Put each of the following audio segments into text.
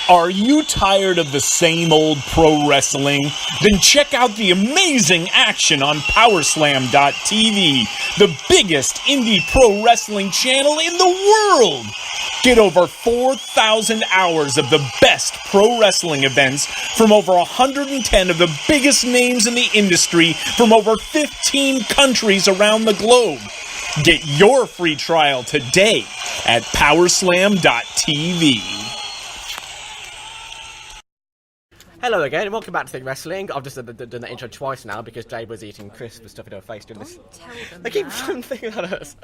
Are you tired of the same old pro wrestling? Then check out the amazing action on Powerslam.tv, the biggest indie pro wrestling channel in the world. Get over 4,000 hours of the best pro wrestling events from over 110 of the biggest names in the industry from over 15 countries around the globe. Get your free trial today at Powerslam.tv. Hello again, and welcome back to Think Wrestling. I've just done that intro twice now because Jade was eating crisps and stuff in her face doing this. Don't tell them They keep that. thinking at us.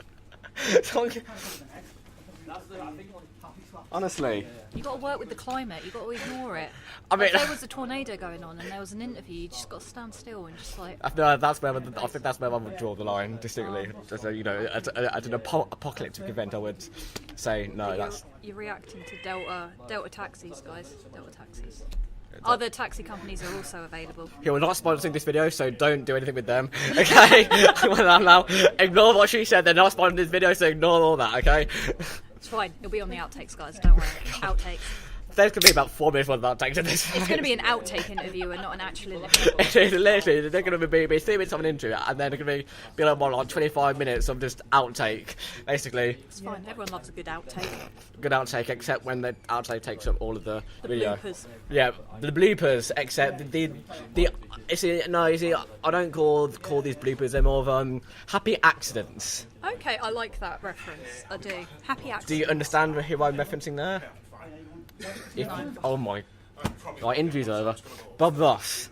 Honestly. You got to work with the climate. You got to ignore it. I mean, if there was a tornado going on and there was an interview, you just got to stand still and just like. no, that's where I think that's where I would draw the line distinctly. So, you know, at an apocalyptic event, I would say no. That's You're reacting to Delta taxis, guys. Delta taxis. Other taxi companies are also available. yeah, we're not sponsoring this video, so don't do anything with them. Okay, now ignore what she said. They're not sponsoring this video, so ignore all that. Okay. It's fine. It'll be on the outtakes, guys. Don't worry. Outtakes. There's going to be about 4 minutes worth of outtakes in this. It's going to be an outtake interview and not an actual interview. It is literally, they're going to be 3 minutes of an intro, and then they're going to be like 25 minutes of just outtake, basically. It's fine. Everyone loves a good outtake. Good outtake, except when the outtake takes up all of the video. Bloopers. Yeah, the bloopers, except the you see, I don't call these bloopers, they're more of happy accidents. Okay, I like that reference. I do. Happy accident. Do you understand who I'm referencing there? Oh my. Right, interview's over. Bob Ross.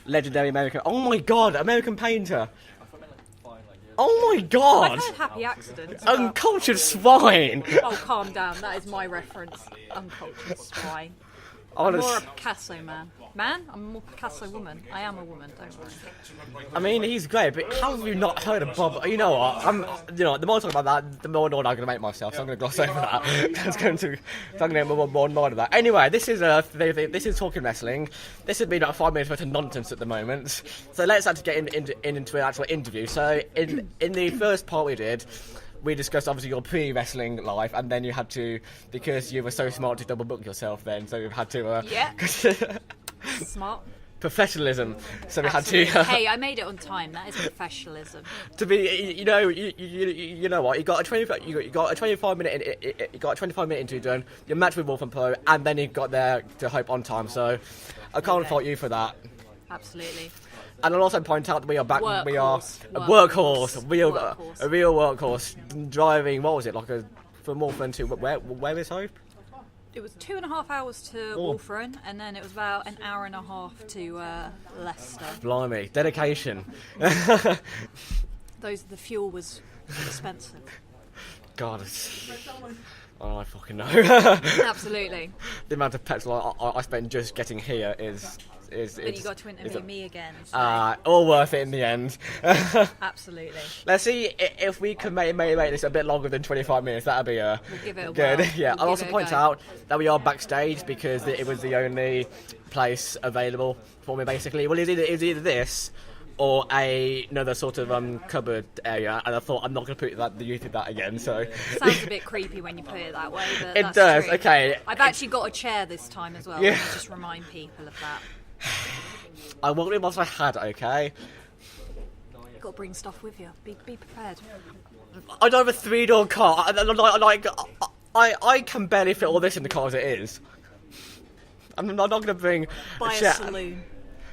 Legendary American. Oh my god, American painter. Oh my god. I've heard happy accidents. Uncultured swine. Oh, calm down. That is my reference. Uncultured swine. I'm Honest. more a Picasso man. Man? I'm a more Picasso woman. I am a woman, don't worry. I mean, he's great, but how have you not heard of Bob? You know what? The more I talk about that, the more annoyed I'm going to make myself. So I'm going to gloss over that. I'm going to get more annoyed of that. Anyway, this is Talking Wrestling. This has been about 5 minutes worth of nonsense at the moment. So let's actually get into an actual interview. So in the first part we discussed obviously your pre-wrestling life, and then you had to, because you were so smart, to double book yourself then, so you had to Yeah. Smart. professionalism. So we Absolutely. had to Hey, I made it on time. That is professionalism. to be, you know what, you got a 25 minute interview done, your match with Wolf and Pro, and then you got there to Hope on time, so I can't fault you for that. Absolutely. And I'll also point out that we are back. Workhorse. We are a Workhorse. workhorse, a real workhorse, driving. What was it like from Wolfen to where is Hope? It was 2.5 hours to Wolferen, and then it was about an hour and a half to Leicester. Blimey, dedication. The fuel was expensive. God, I fucking know. Absolutely. The amount of petrol I spent just getting here is. But you got to interview me again. So. All worth it in the end. Absolutely. Let's see if we can make this a bit longer than 25 minutes. That'd be We'll give it a good. whirl. Yeah, We'll I'll give also it a point go. out that we are backstage because it was the only place available for me. Basically, well, it's either this or another sort of cupboard area, and I thought I'm not going to put that again. So Sounds a bit creepy when you put it that way, but It that's does, true. okay. I've actually got a chair this time as well. Yeah. Let me just remind people of that. I won't be what I had. Okay. You've got to bring stuff with you. Be prepared. I don't have a 3-door car. I can barely fit all this in the car as it is. I'm not going to bring Buy a chair. saloon.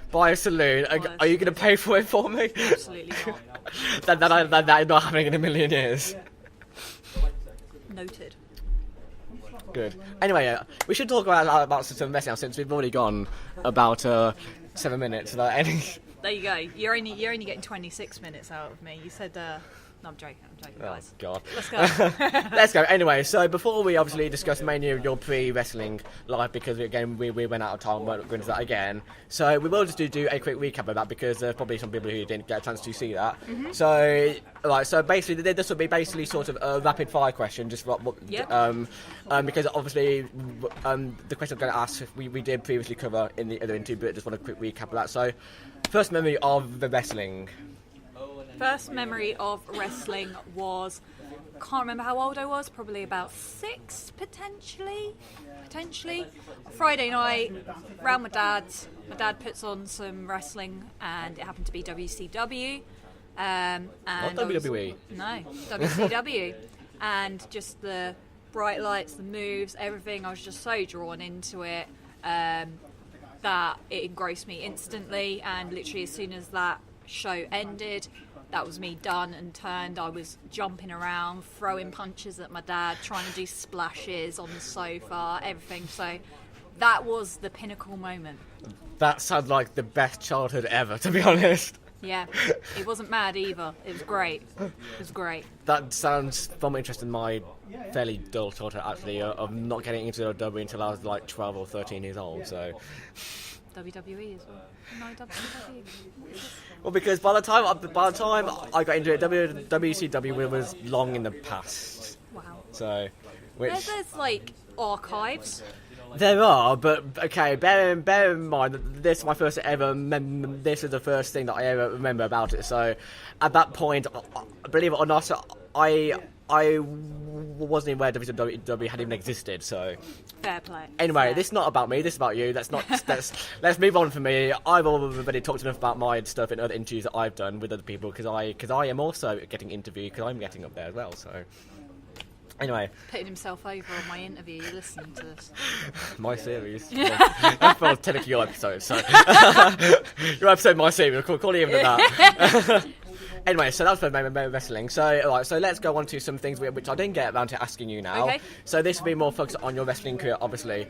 Buy a saloon. Are you going to pay for it for me? Absolutely not. that is not happening in a million years. Noted. Good. Anyway, we should talk about some mess now since we've already gone about 7 minutes. There you go. You're only getting 26 minutes out of me. You said no, I'm joking, guys. Oh, God. Let's go. Let's go. Anyway, so before we obviously discuss mainly your pre-wrestling life, because again we went out of time, won't go into that again. So we will just do a quick recap of that because there's probably some people who didn't get a chance to see that. Mm-hmm. So basically this will be basically sort of a rapid fire question, just because obviously the question I'm going to ask we did previously cover in the other interview, but I just want a quick recap of that. So, first memory of the wrestling. First memory of wrestling was can't remember how old I was, probably about 6, potentially. Friday night, round my dad's. My dad puts on some wrestling, and it happened to be WCW. And Not WWE. No, WCW. And just the bright lights, the moves, everything, I was just so drawn into it that it engrossed me instantly. And literally as soon as that show ended, that was me done and turned. I was jumping around, throwing punches at my dad, trying to do splashes on the sofa, everything. So that was the pinnacle moment. That sounds like the best childhood ever, to be honest. Yeah, it wasn't mad either. It was great. That sounds far more interesting than my fairly dull childhood, actually, of not getting into WWE until I was like 12 or 13 years old, so... WWE as well. No, WWE. Well, because by the time I got into it, WCW was long in the past. Wow. So, There's like archives. There are, but okay, bear in mind that this is my first ever. This is the first thing that I ever remember about it. So, at that point, believe it or not, I wasn't aware WWE had even existed. So, fair play. Anyway, fair. This is not about me. This is about you. Let's move on from me. I've already talked enough about my stuff in other interviews that I've done with other people because I am also getting interviewed because I'm getting up there as well. So. Anyway. Putting himself over on my interview, you're listening to this. My series. Well, technically your episode, so. Your episode, my series, we'll call it even that. Anyway, so that's for wrestling. So, alright, so let's go on to some things which I didn't get around to asking you now. Okay. So this will be more focused on your wrestling career, obviously.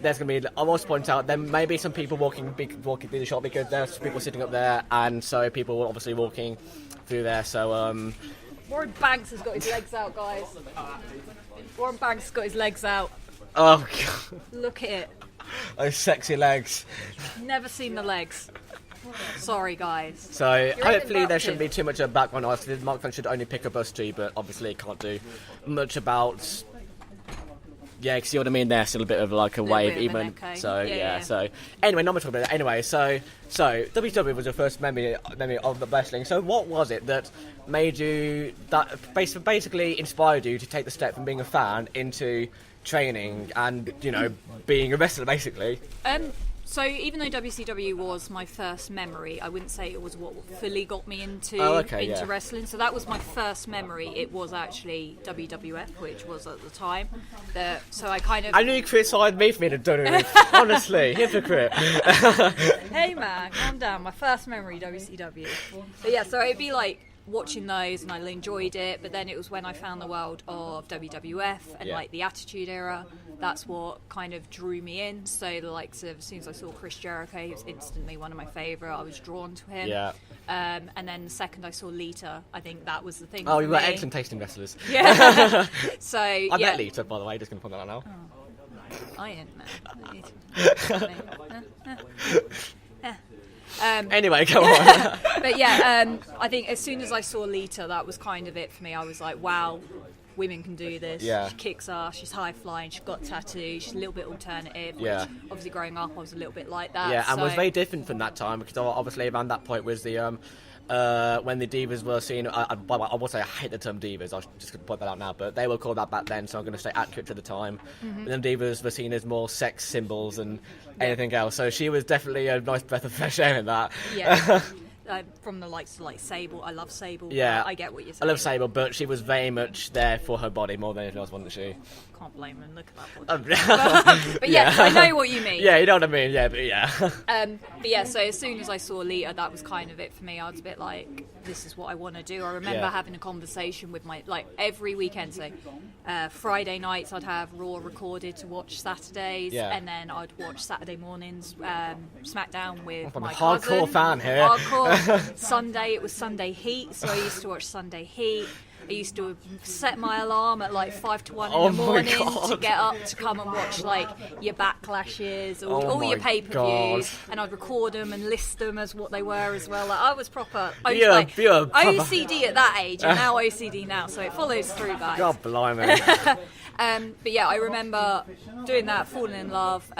There's going to be, I want to point out, there may be some people walking through the shop because there's people sitting up there, and so people were obviously walking through there, so, Warren Banks has got his legs out, guys. Warren Banks has got his legs out. Oh, God. Look at it. Those sexy legs. Never seen the legs. Sorry, guys. So, hopefully there shouldn't be too much of background noise. The microphone should only pick up us two, but obviously it can't do much about... Yeah, you see what I mean? There's a little bit of like a wave, even. So, yeah. So, anyway, not much about that. Anyway, so WWE was your first memory of the wrestling. So, what was it that made you, that basically inspired you to take the step from being a fan into training and, you know, being a wrestler, basically? So even though WCW was my first memory, I wouldn't say it was what fully got me into wrestling. So that was my first memory. It was actually WWF, which was at the time. So I kind of... I knew you criticised me for being a WWE. Honestly, hypocrite. Hey man, calm down. My first memory, WCW. But yeah, so it'd be like watching those and I enjoyed it, but then it was when I found the world of WWF and like the Attitude Era. That's what kind of drew me in. So the likes of, as soon as I saw Chris Jericho, he was instantly one of my favourite. I was drawn to him. Yeah. And then the second I saw Lita, I think that was the thing. Oh, you've got excellent taste in wrestlers. Yeah. So I met Lita, by the way. Just gonna point that out now. Oh. I ain't anyway, go on. But yeah, I think as soon as I saw Lita, that was kind of it for me. I was like, wow, women can do this. Yeah. She kicks ass, she's high flying, she's got tattoos, she's a little bit alternative, which obviously growing up I was a little bit like that. Yeah, and was very different from that time because obviously around that point was the when the divas were seen, I will say I hate the term divas, I'm just going to point that out now, but they were called that back then, so I'm going to stay accurate to the time. Mm-hmm. And then divas were seen as more sex symbols and anything else, so she was definitely a nice breath of fresh air in that. Yeah. From the likes of like Sable, I love Sable. Yeah, I get what you're saying. I love Sable, but she was very much there for her body more than anything else, wasn't she? Can't blame her. Look at that body. But yeah, I know what you mean. Yeah, you know what I mean. Yeah, but yeah. But yeah, so as soon as I saw Lita, that was kind of it for me. I was a bit like, this is what I want to do. I remember having a conversation with my, like, every weekend. So Friday nights I'd have Raw recorded to watch Saturdays, and then I'd watch Saturday mornings SmackDown with my cousin. Hardcore fan here. Hardcore. Sunday, it was Sunday Heat, so I used to watch Sunday Heat. I used to set my alarm at like 5 to 1 in the morning to get up to come and watch like your backlashes or all your pay-per-views, and I'd record them and list them as what they were as well. Like, I was proper OCD at that age, and now OCD now, so it follows through, guys. God blimey. But yeah, I remember doing that, falling in love.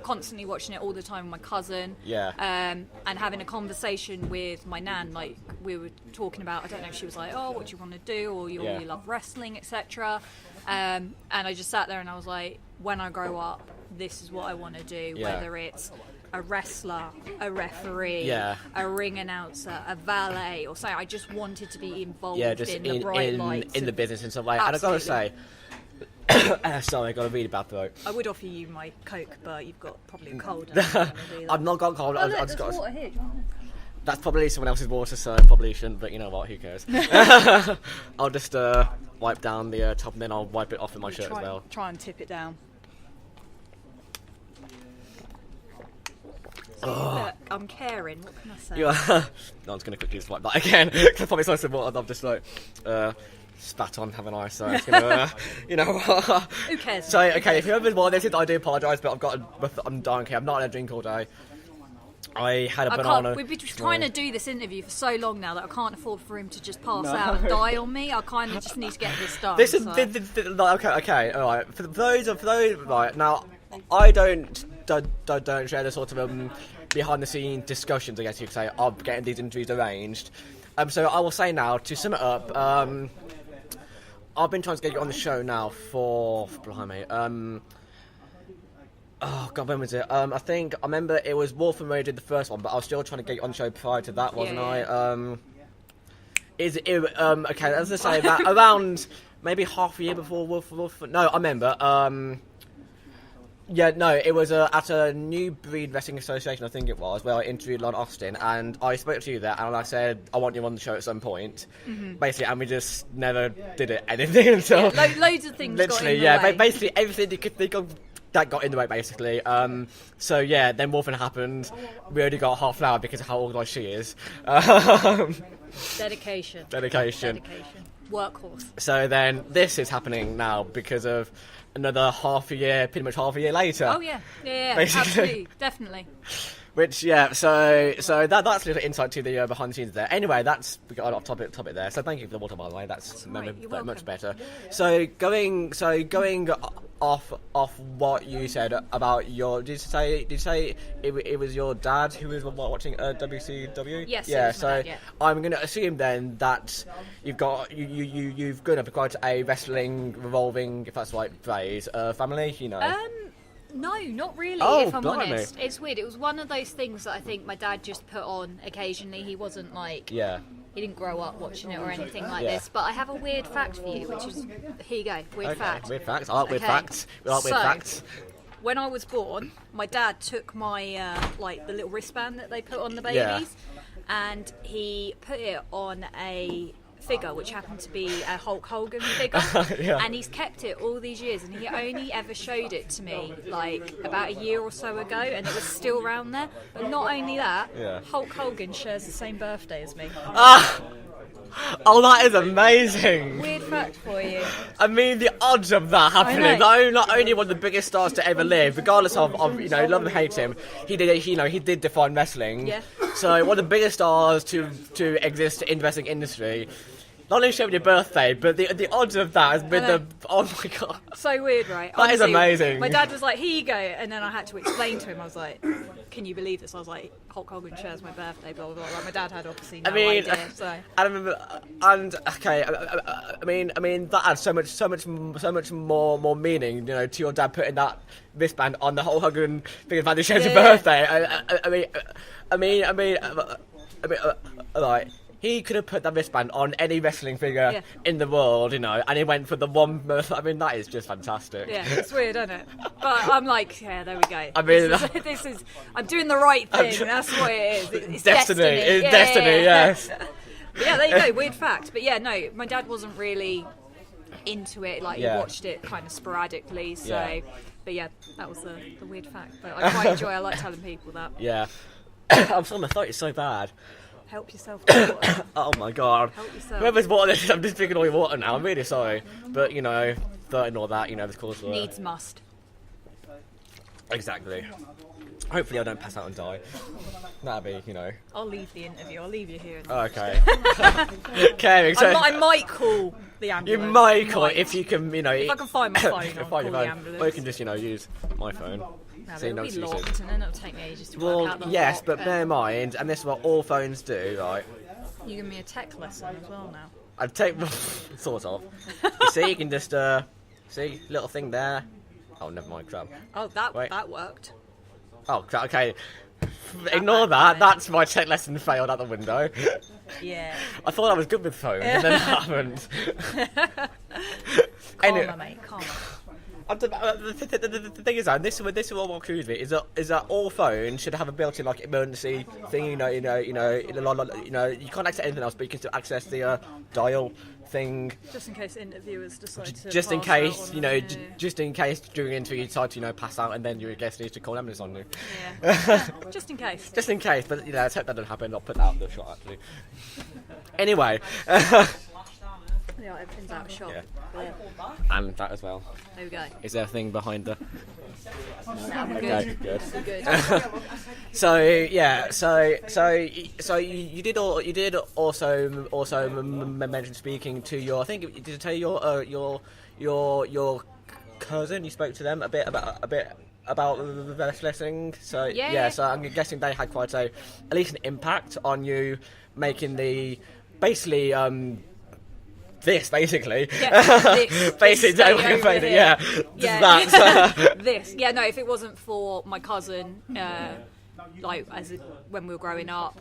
constantly watching it all the time with my cousin. Yeah. And having a conversation with my nan, like we were talking about, I don't know if she was like, oh, what do you want to do, or you love wrestling, etc. And I just sat there and I was like, when I grow up, this is what I want to do, whether it's a wrestler, a referee, a ring announcer, a valet, or something. I just wanted to be involved in the bright lights. In the business and stuff like that. And I've got to say, sorry, I got a really bad throat. I would offer you my Coke, but you've got probably a cold. I've not got a cold. Oh, look, I've just got water here. That's probably someone else's water, so I probably shouldn't, but you know what, who cares? I'll just wipe down the top and then I'll wipe it off with my shirt as well. Try and tip it down. So look, I'm caring, what can I say? No, I'm just going to quickly just wipe that again. That's probably so simple. I've just like spat on, haven't I? So it's going to, you know. Who cares? So, okay, if whoever's more this is, I do apologise, but I'm dying here. I'm not going to drink all day. I had a banana. We've been trying to do this interview for so long now that I can't afford for him to just pass out and die on me. I kind of just need to get this done. This is okay, all right. For those, right now, I don't share the sort of behind the scenes discussions, I guess you could say, of getting these interviews arranged. So I will say now, to sum it up, I've been trying to get you on the show now for blimey. Oh God, when was it? I remember it was Wolf and Ray did the first one, but I was still trying to get you on the show prior to that, wasn't I? Okay, as I say, that around maybe half a year before Wolf. No, I remember. It was at a New Breed Wrestling Association, I think it was, where I interviewed Lon Austin, and I spoke to you there, and I said, I want you on the show at some point, basically, and we just never did anything until... loads of things literally, got in the way. Basically everything you could think of that got in the way, basically. Then Wolfen happened, we only got half an hour because of how organised she is. Dedication. Workhorse. So then, this is happening now because of another pretty much half a year later. Oh yeah, absolutely, definitely. Which so that's a little insight to the behind the scenes there. Anyway, we got off topic there. So thank you for the water, by the way. That's much better. So going off what you said about your, did you say it was your dad who was watching WCW? Yes. Yeah. So dad, yeah. I'm going to assume then that you've grown up quite a wrestling revolving, if that's the right phrase, family. You know. No, not really, if I'm honest. It's weird. It was one of those things that I think my dad just put on occasionally. He wasn't like... Yeah. He didn't grow up watching it or anything like this. But I have a weird fact for you, which is... Here you go, weird fact. Weird facts. I like weird facts. We like weird facts. When I was born, my dad took my, the little wristband that they put on the babies, and he put it on a figure which happened to be a Hulk Hogan figure, and he's kept it all these years, and he only ever showed it to me like about a year or so ago, and it was still around there. But not only that, Hulk Hogan shares the same birthday as me. Oh, that is amazing. Weird fact for you. I mean, the odds of that happening. Not only one of the biggest stars to ever live, regardless of love and hate him, he did define wrestling. Yeah. So one of the biggest stars to exist in the wrestling industry. Not only showing your birthday, but the odds of that has been oh my God. So weird, right? That is amazing. My dad was like, here you go, and then I had to explain to him, I was like, can you believe this? I was like, Hulk Hogan shares my birthday, blah, blah, blah. Like, my dad had obviously no idea, so. I remember, and okay, I mean that adds so much more meaning, to your dad putting that wristband on the Hulk Hogan thing about the shares your birthday. I mean, like. He could have put that wristband on any wrestling figure in the world, and he went for the one. I mean, that is just fantastic. Yeah, it's weird, isn't it? But I'm like, yeah, there we go. I mean, this is I'm doing the right thing. That's what it is. It's destiny. It's destiny, yes. But yeah, there you go. Weird fact. But yeah, no, my dad wasn't really into it. Like, he watched it kind of sporadically. So, but yeah, that was the weird fact. But I quite enjoy. I like telling people that. Yeah. I'm sorry, my throat is so bad. Help yourself to water. Oh my God. Help yourself. Whoever's water this, I'm just drinking all your water now. I'm really sorry. But, throat and all that, this calls for Needs must. Exactly. Hopefully I don't pass out and die. That'd be, you know. I'll leave the interview. I'll leave you here. Okay. Okay. So I might call the ambulance. you might call it if you can, you know. If I can find my phone, I'll call your the phone. ambulance. Or you can just, you know, use my phone. No, So you but know it'll be what to use it. locked, and then it'll take me ages to Well, work out the yes, lock, but and bear in mind, and this is what all phones do, right? you give me a tech lesson as well now. I'd take sort of. You see, you can just see little thing there. Oh, never mind, crap. Oh, that Wait. worked. Oh, crap. Okay. Ignore that. That's my tech lesson failed out the window. Yeah. I thought I was good with phones, and then it happened. Karma, mate. Karma. The thing is, though, this is what confused me, is that all phones should have a built-in like emergency thing. You can't access anything else, but you can still access the dial thing. Just in case interviewers decide to. Just in pass out case, on you know, us, just in case during an interview you decide to, you know, pass out and then your guest needs to call an ambulance on you. Yeah. Just in case. Just in case, but you know, let's hope that doesn't happen. I'll put that out the shot actually. Anyway. Yeah, everything's out of shot. Yeah. Yeah. And that as well. There we go. Is there a thing behind the? We're Okay, good. good. We're good. So yeah, so you did also mention speaking to your. I think did you tell your cousin? You spoke to them a bit about the wrestling. So Yeah. So I'm guessing they had quite at least an impact on you making the basically. This basically, Yeah, this basically, stay over here. yeah, Yeah. that. This. Yeah, no, if it wasn't for my cousin, when we were growing up,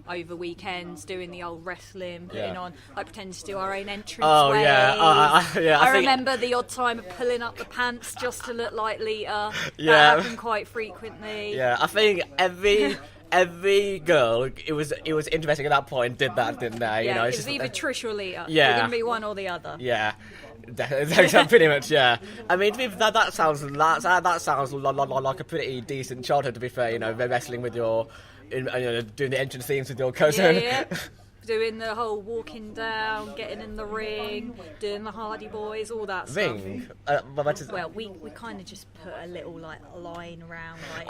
over weekends, doing the old wrestling, putting Yeah. on, like pretending to do our own entrance. Oh yeah, yeah. I think- remember the odd time of pulling up the pants just to look like Lita. Yeah. That happened quite frequently. Yeah, I think every girl it was interesting at that point did that, didn't they? Yeah, You know, it it's was just, either Trish or Lita. Yeah. You're going to be one or the other. yeah. Pretty much, yeah. I mean, that sounds like a pretty decent childhood. To be fair, you know, wrestling with your, doing the entrance themes with your cousin. Yeah. Doing the whole walking down, getting in the ring, doing the Hardy Boys, all that stuff. Ring. Well, we kind of just put a little like line around, like,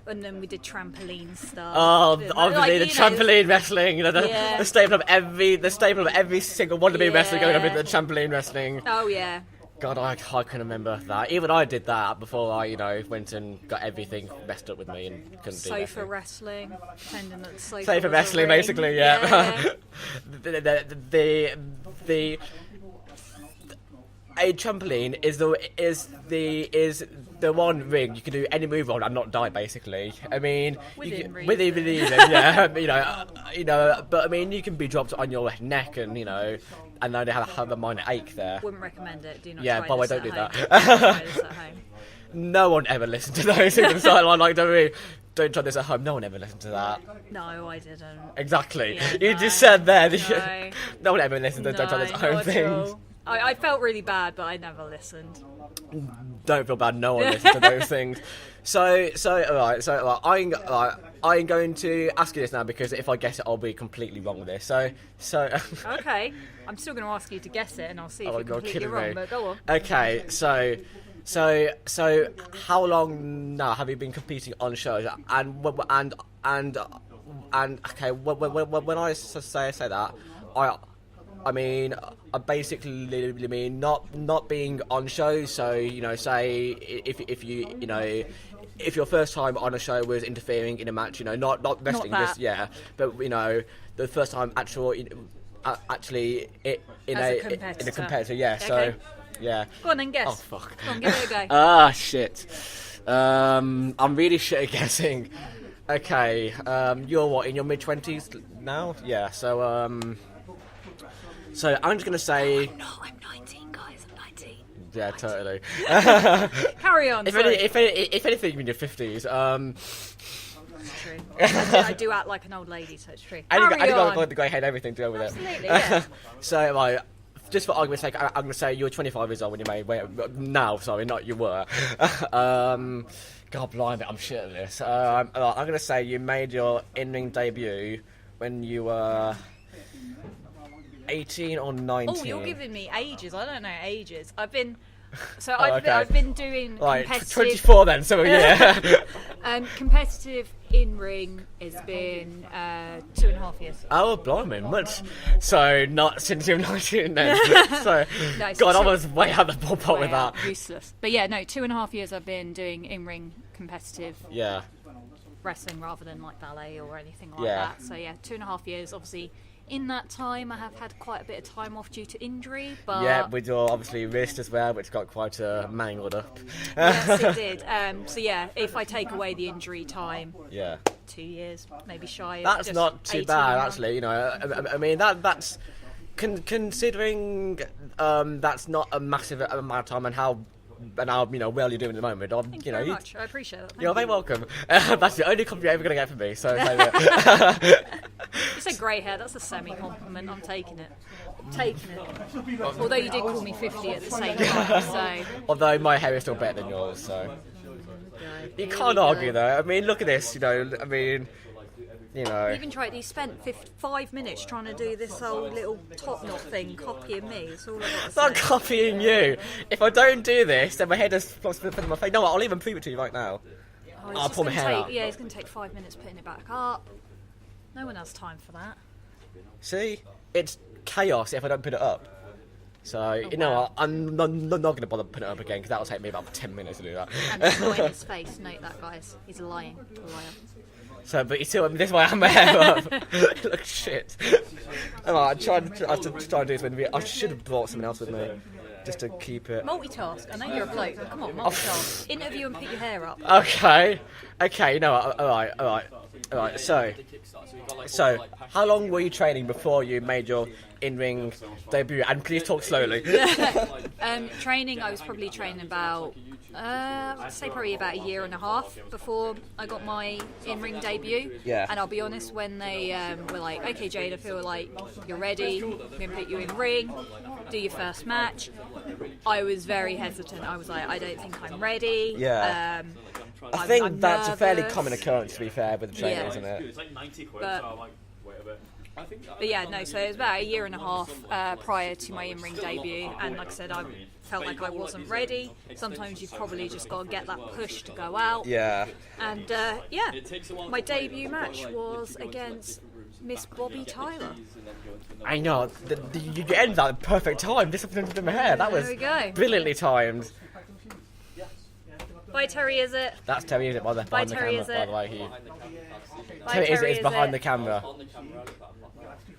and then we did trampoline stuff. Oh, Like, obviously the you know, trampoline wrestling. You know, Yeah. the staple of every single wannabe wrestler going up Yeah. with the trampoline wrestling. Oh yeah. God, I can remember that. Even I did that before I, went and got everything messed up with me and couldn't do that. Sofa wrestling, pretending that the sofa Sofa was a wrestling, ring. basically, yeah. A trampoline is the one ring you can do any move on and not die. Basically, I mean, Within within reason, yeah. But I mean, you can be dropped on your neck and and then they have a minor ache there. Wouldn't recommend it. Do not Yeah, try by the way, this don't do at that. home. Don't try this at home. No one ever listened to those things. Like, don't try this at home. No one ever listened to that. No, I didn't. Exactly. Yeah, You no, just said there. no. No one ever listened to don't try this at No, home not at things. all. I felt really bad, but I never listened. Don't feel bad. No one listens to those things. So I'm going to ask you this now because if I guess it, I'll be completely wrong with this. So. Okay, I'm still going to ask you to guess it, and I'll see if Oh, you're you're completely kidding wrong. me. But go on. Okay, so how long now have you been competing on shows? And okay, when I say that, I mean, I basically mean not being on shows. So say if your first time on a show was interfering in a match, not wrestling, Not that. just but the first time actually in As a a competitor. competitor, yeah. So Okay. yeah. Go on then, guess. Oh fuck. Come on, give it a go. Ah shit. I'm really shit at guessing. Okay, you're what, in your mid-20s now? Yeah. So I'm just gonna say. No, I'm 19, guys. I'm 19. Yeah, totally. Carry on. If sorry. anything, in your 50s. It's true. I do act like an old lady, so it's true. I Carry on. got the grey head, everything to go with Absolutely, it. yeah. So, like, just for argument's sake, I'm going to say you were 25 years old when you made. Now, sorry, not you were. God blimey, I'm shit at this. I'm going to say you made your in-ring debut when you were 18 or 19. Oh, you're giving me ages. I don't know ages. I've been So I've been doing Right, competitive. 24 then, so yeah. Competitive in ring has been 2.5 years. Oh, blimey, much. So, not since you were 19 then. So, No, God, I was way out the ballpark with Wow, that. useless. But yeah, no, 2.5 years I've been doing in-ring competitive Yeah. wrestling rather than like ballet or anything like Yeah. that. So yeah, 2.5 years. Obviously, in that time I have had quite a bit of time off due to injury. But Yeah, with your obviously wrist as well, which got quite mangled up. yes, it did. So yeah, if I take away the injury time, Yeah. 2 years, maybe shy. Of That's just not too 18 bad, months. actually. You know, I mean that's considering that's not a massive amount of time, and how well you're doing at the moment. Thank you very much. I appreciate that. Thank You're you. very welcome. That's the only compliment you're ever going to get from me. So, maybe. You said grey hair. That's a semi-compliment. I'm taking it. Taking it. Although you did call me 50 at the same time, so Although my hair is still better than yours, so you can't argue though. I mean, look at this. You know. You even tried. He spent 5 minutes trying to do this whole little top knot thing, copying me. It's all I've got to It's not say. copying you. If I don't do this, then my head is flops in my face. No, I'll even prove it to you right now. Oh, it's I'll just pull my gonna hair take, out. Yeah, it's going to take 5 minutes putting it back up. No one has time for that. See, it's chaos if I don't put it up. So you know wow. what? I'm not going to bother putting it up again because that'll take me about 10 minutes to do that. And it's not in his face. Note that, guys. He's lying. A liar. So, but you see, this is why I have my hair up. It looks shit. I tried to do this with me. I should have brought someone else with me, just to keep it. Multitask. I know you're a bloke, but come on, multitask. Interview and put your hair up. Okay, you know what? All right. So, how long were you training before you made your in-ring debut? And please talk slowly. Training, I was probably training about, I'd say probably about 1.5 years before I got my in-ring debut. Yeah. And I'll be honest, when they were like, okay, Jade, I feel like you're ready, we're going to put you in ring, do your first match, I was very hesitant. I was like, I don't think I'm ready. Yeah. I I'm think that's a fairly nervous. common occurrence, to be fair, with the training, Yeah. isn't it? It's like 90 quid, But- so I'm like, wait a bit. But yeah, no, so it was about 1.5 years prior to my in-ring debut, and like I said, I felt like I wasn't ready. Sometimes you've probably just got to get that push to go out. Yeah. And yeah, my debut match was against Miss Bobby Tyler. I know. You ended that at the perfect time. This happened to my hair. That was There we go. brilliantly timed. Bye, Terry, is it? That's Terry, is it? Behind the Terry, camera, is by it? the way. Bye, Terry, Terry, is is behind it? the camera.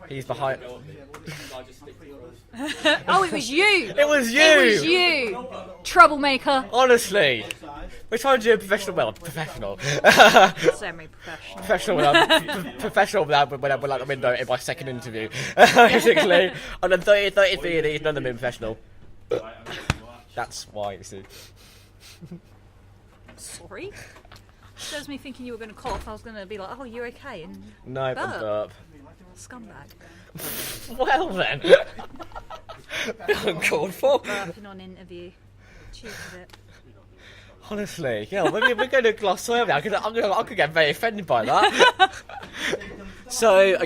He's behind. Oh, it was you! It was you! It was you! Troublemaker. Honestly. We're trying to do a professional. Semi-professional. Professional without the window in my second interview. Basically. On the 33 of these, none of them professional. That's why, you see. Sorry? Shows me thinking you were going to cough. I was going to be like, oh, you okay? And No, I'm Burp. burp. scumbag. Well then. Uncalled for. Burping on interview. Cheers of it. Honestly, yeah, we're going to gloss over that. I could get very offended by that. So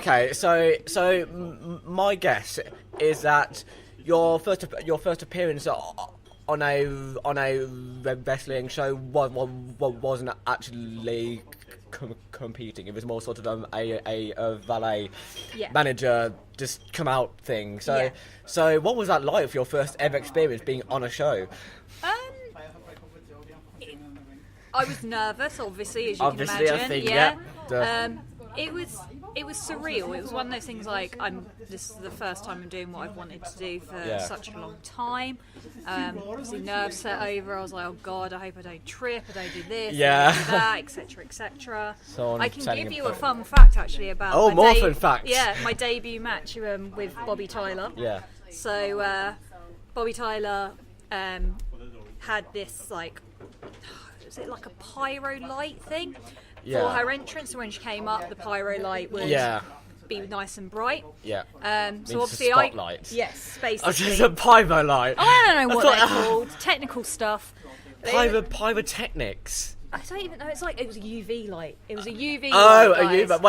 my guess is that your first appearance on a wrestling show wasn't actually competing. It was more sort of a valet Yeah. manager just come out thing. So Yeah. so what was that like for your first ever experience being on a show? I was nervous, obviously, as you Obviously, can I imagine. think, yeah. yeah. It was surreal. It was one of those things like this is the first time I'm doing what I've wanted to do for Yeah. such a long time. Obviously, nerves set over. I was like, oh God, I hope I don't trip. I don't do this. Yeah. I don't do that, etc., etc. So on I can setting give a you a point. fun fact actually about. Oh, my more fun facts. Yeah, my debut match with Bobby Tyler. Yeah. So Bobby Tyler had this like, was it like a pyro light thing Yeah. for her entrance? So when she came up, the pyro light would Yeah. be nice and bright. Yeah. So Means a obviously spotlight. yes, Oh, basically. just a pyro light. Oh, I don't know what I they're thought- called. Technical stuff. Pyrotechnics. I don't even know. It's like it was a UV light. It was a UV Oh, light. are you? guys. But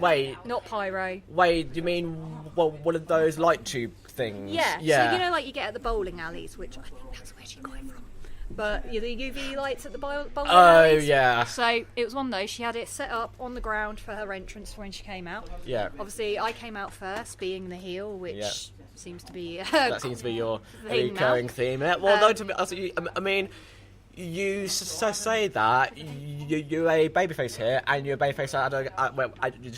wait. Not pyro. Wait, do you mean one of those light tube things. Yeah. So you know, like you get at the bowling alleys, which I think that's where she got it from. But the UV lights at the bowling alleys. Oh yeah. So it was one of those. She had it set up on the ground for her entrance when she came out. Yeah. Obviously, I came out first, being the heel, which seems to be that seems to be your thing recurring theme. Yeah. Well, no, to be, I mean, you say that you're a babyface here, and you're a babyface at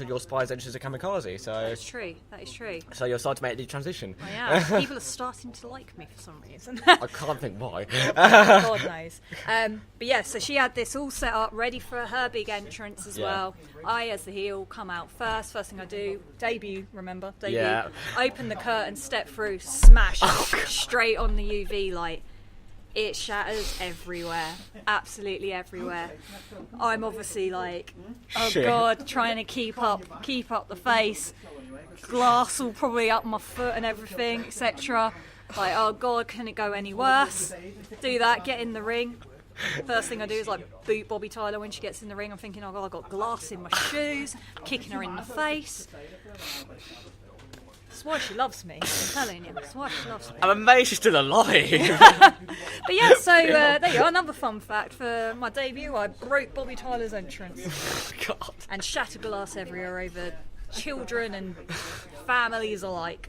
your spies enters a kamikaze. So that's true. That is true. So you're starting to make the transition. I am. People are starting to like me for some reason. I can't think why. God knows. But yeah, so she had this all set up, ready for her big entrance as well. I, as the heel, come out first. First thing I do, debut. Remember, debut. Yeah. Open the curtain, step through, smash straight on the UV light. It shatters everywhere, absolutely everywhere. I'm obviously like, oh God, trying to keep up the face. Glass all probably up my foot and everything, etc. Like, oh God, can it go any worse? Do that, get in the ring. First thing I do is like boot Bobby Tyler when she gets in the ring. I'm thinking, oh God, I've got glass in my shoes, kicking her in the face. That's why she loves me, I'm telling you. That's why she loves me. I'm amazed she's still alive. But yeah, so there you go. Another fun fact for my debut. I broke Bobby Tyler's entrance. God. And shattered glass everywhere over children and families alike.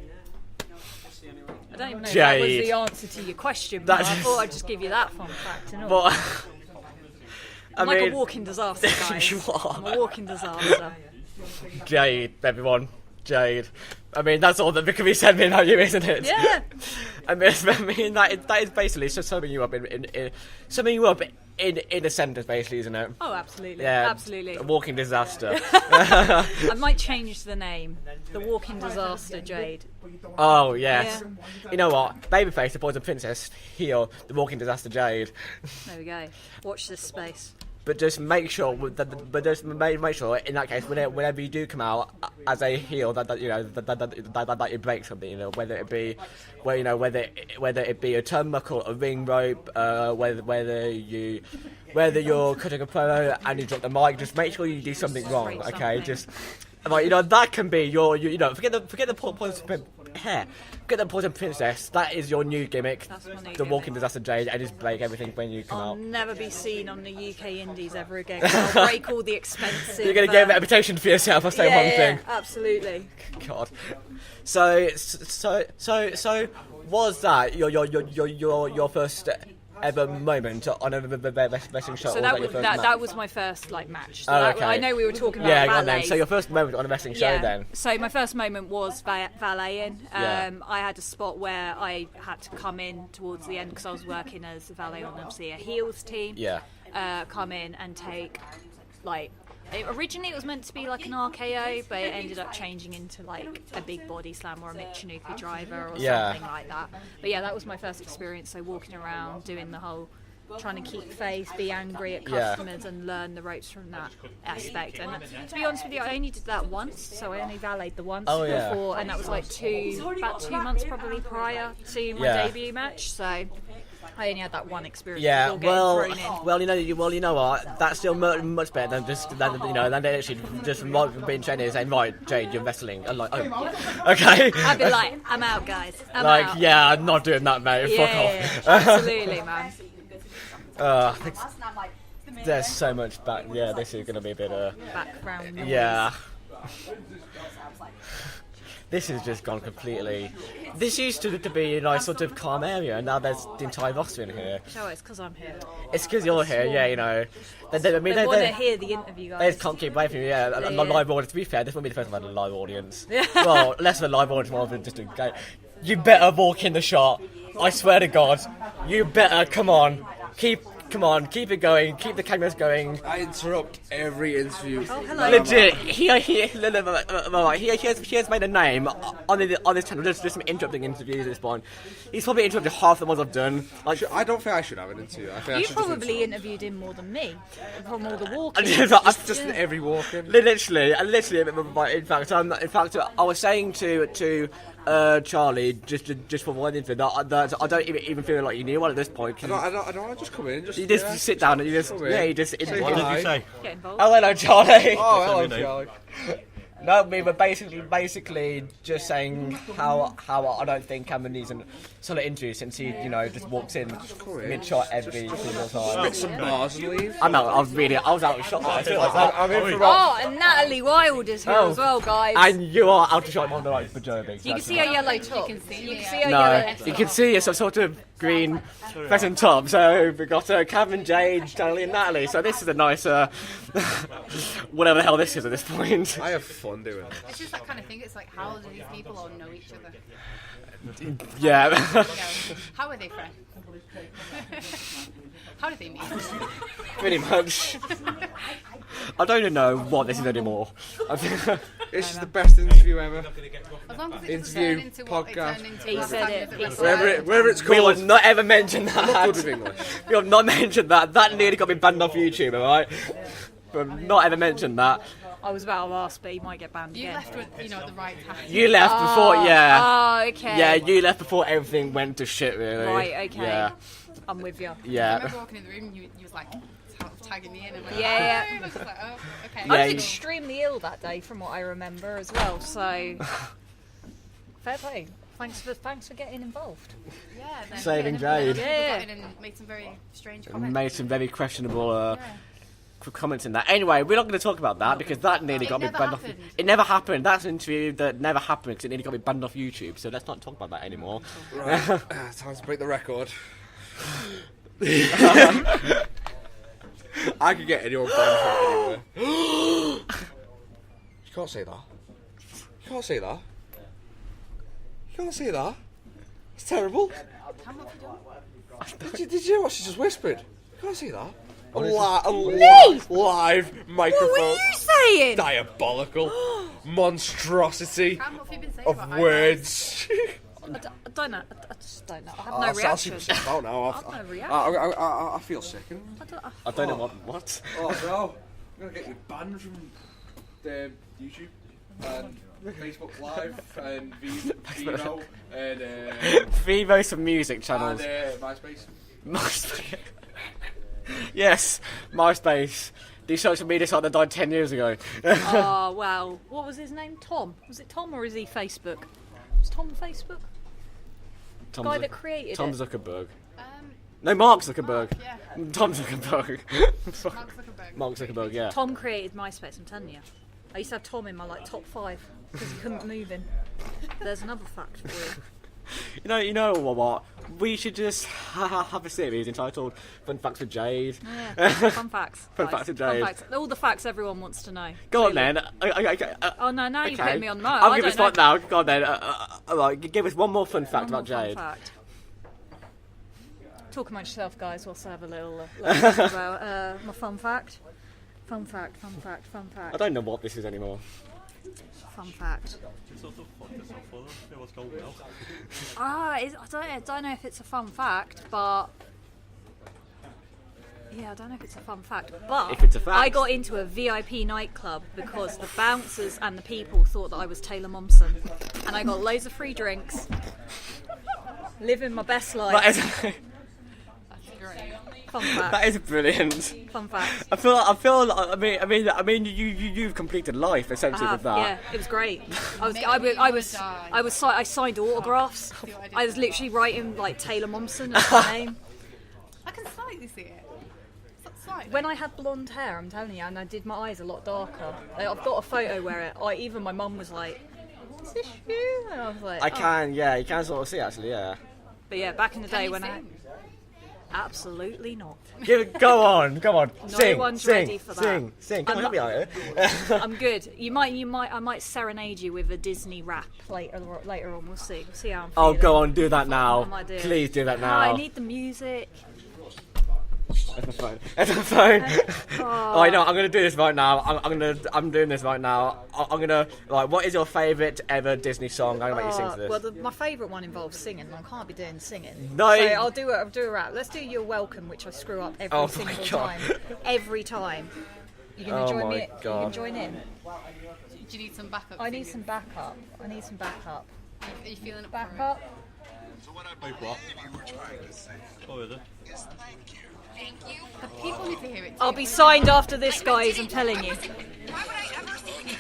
I don't even know if that was the answer to your question, but I thought I'd just give you that fun fact and all. I'm like a walking disaster, guys. You are. I'm a walking disaster. Jayde, everyone. Jayde. I mean, that's all that can be said about you, isn't it? Yeah. I mean that is basically just summing you up in a sentence, basically, isn't it? Oh, absolutely. Yeah. Absolutely. A walking disaster. I might change the name. The Walking Disaster Jayde. Oh, yes. Yeah. You know what? Babyface, the Poison Princess, heel, the Walking Disaster Jayde. There we go. Watch this space. But just make sure make sure in that case whenever you do come out as a heel that you break something, you know, whether it be whether it be a turnbuckle, a ring rope, whether you're cutting a promo and you drop the mic, just make sure you do something wrong, okay? Just like, you know, that can be your forget the Poison Princess. That is your new gimmick. That's my new the Walking Disaster Jayde, and just break everything when you come I'll out. never be seen on the UK Indies ever again. I'll break all the expensive. You're gonna get a reputation for yourself. I'll say one thing. Absolutely. God. So was that your first ever moment on a wrestling show? So that was my first match. So okay. I know we were talking about ballet. then. So your first moment on a wrestling show then? So my first moment was valeting. I had a spot where I had to come in towards the end because I was working as a valet on obviously a heels team. Yeah. Come in and take originally it was meant to be like an RKO, but it ended up changing into like a big body slam or a Michinoku driver or something like that. But yeah, that was my first experience. So walking around, doing the whole trying to keep face, be angry at customers and learn the ropes from that aspect. And to be honest with you, I only did that once, so I only valeted the once before, and that was like about 2 months probably prior to my debut match. So I only had that one experience. Yeah, well, you know what? That's still much better than they actually just being trained and saying, right, Jayde, you're wrestling. I'm like, oh, okay. I'd be like, I'm out, guys. I'm out. Yeah, I'm not doing that, mate. Fuck off. Absolutely, man. There's so much back. Yeah, this is gonna be a bit background noise. Yeah. This has just gone completely. This used to be a nice sort of calm area, and now there's the entire roster in here. No, it's because I'm here. It's because you're here, yeah, you know. They want to hear the interview, guys. They just can't keep away from you, yeah. A live audience. To be fair, this won't be the first time I've had a live audience. Well, less of a live audience, more than just a game. You better walk in the shot. I swear to God. You better, come on, keep it going, keep the cameras going. I interrupt every interview. Oh, hello. Legit, he has made a name on this channel just from interrupting interviews at this point. He's probably interrupted half the ones I've done. Like, I don't think I should have an interview. I think you probably interviewed him more than me. From all the walking. just every walking. Literally. In fact, I was saying to Charlie just for one interview that I don't even feel like you knew one at this point. I don't want to just come in. You just sit down and you just what interview. did you say? Get involved. Oh, hello, Charlie. Oh, hello, Charlie. No, we were basically just saying how I don't think Cameron needs a solid interview since he, just walks in mid-shot every single time. Spit some bars and leave. I know, I was out of shot. I'm in for Oh, and Natalie Wild is here as well, guys. And you are out of shot on the right for Joby. You can see her yellow top. You can see her No, yellow. you can see it's a sort of green pheasant top. So we've got Cameron, Jade, Stanley, and Natalie. So this is a nice, whatever the hell this is at this point. I have fun doing it. It's just that kind of thing. It's like, how do these people all know each other? Yeah. How are they friends? How do they meet? Pretty much. I don't even know what this is anymore. This is the best interview ever. As long as it doesn't Interview, turn into what it podcast. turned into He last said time it, with he the said Wrestle. Wherever it's We will called. not ever mention I'm not that. good with English. We will not mention that. That nearly got me banned off YouTube, alright? We'll not ever mention that. I was about to ask, but he might get banned You again. left with, at the right time. You left before, yeah. Oh, okay. Yeah, you left before everything went to shit, really. Right, okay. Yeah. I'm with you. I Yeah. remember walking in the room and you was like tagging me in and like, Yeah. "Oh," and I was just like, oh, okay. Yeah, I was you- extremely ill that day, from what I remember as well. So, fair play. Thanks for getting involved. Yeah, then Saving then Jade. people Yeah. got in and made some very strange comments. Made some very questionable Yeah. comments in that. Anyway, we're not going to talk about that because that nearly got me never banned off. happened. It never happened. That's an interview that never happened because it nearly got me banned off YouTube. So let's not talk about that anymore. Right. Time to break the record. I could get anyone banned from anywhere. You can't say that. You can't say that. You can't say that. It's terrible. Did you hear what she just whispered? You can't say that. A live microphone. What were you saying? Diabolical monstrosity Cam, what have you been saying of about words. I don't know. I just don't know. I have I'll no reaction. super sick out now. I have no reaction. I feel sick. I don't know what. Oh no! I'm gonna get you banned from the YouTube and Facebook Live and Vivo and Vivo some music channels. MySpace. MySpace. Yes, MySpace. These social media sites that died 10 years ago. Oh, wow. What was his name? Tom? Was it Tom or is he Facebook? Was Tom Facebook? Tom Guy that created Tom it. Zuckerberg. Um, No, Mark Zuckerberg. yeah, Tom Zuckerberg. Mark Zuckerberg. Mark Zuckerberg, yeah. Tom created MySpace, I'm telling you. I used to have Tom in my top 5 because he couldn't move him. There's another fact for you. You know what? We should just have a series entitled "Fun Facts with Jade." Yeah, fun facts. Fun guys. facts with Jade. Facts. All the facts everyone wants to know. Go on Clearly. then. Oh no, now you're Okay. putting me on the I'll I give don't us one know. now. Go on then. Right, give us one more fun fact One about more Jade. Fun fact. Talk amongst yourself, guys. Whilst I have a little think about my fun fact. Fun fact. I don't know what this is anymore. Fun fact. I don't know if it's a fun fact, but yeah, I don't know if it's a fun fact. But If it's a fact. I got into a VIP nightclub because the bouncers and the people thought that I was Taylor Momsen, and I got loads of free drinks, living my best life. That is, That's great. Fun fact. that is brilliant. Fun fact. I mean, you've completed life essentially with that. Yeah, it was great. I signed autographs. I was literally writing like Taylor Momsen as my name. I can slightly see it. Slightly. When I had blonde hair, I'm telling you, and I did my eyes a lot darker. Like, I've got a photo where even my mum was like, "Is this you?" And I was like, I "Oh." can, yeah, you can sort of see actually, yeah. But yeah, back in the Can day you when sing? absolutely not. Go on, sing, one's sing, ready for that. sing. Come on, I'm help me out here. I'm good. I might serenade you with a Disney rap later on. We'll see. We'll see how I'm Oh, feeling. go on, do that now. I might do it. Please do that No, now. I need the music. That's my phone. That's my phone. Oh, I know. I'm gonna do this right now. I'm doing this right now. I'm gonna like. What is your favourite ever Disney song? I'm gonna make you sing to this. Well, my favourite one involves singing, and I can't be doing singing. No. So I'll do a rap. Let's do You're Welcome, which I screw up every Oh my single God. time. Every time. You gonna Oh join my me? You God. can join in. Do you need some backup? I need singers? some backup. Are you feeling up for it? Backup. So what I believe you were trying to say is thank you. The people need to hear it. I'll be signed after this, guys. I'm telling you. Why would I ever say that?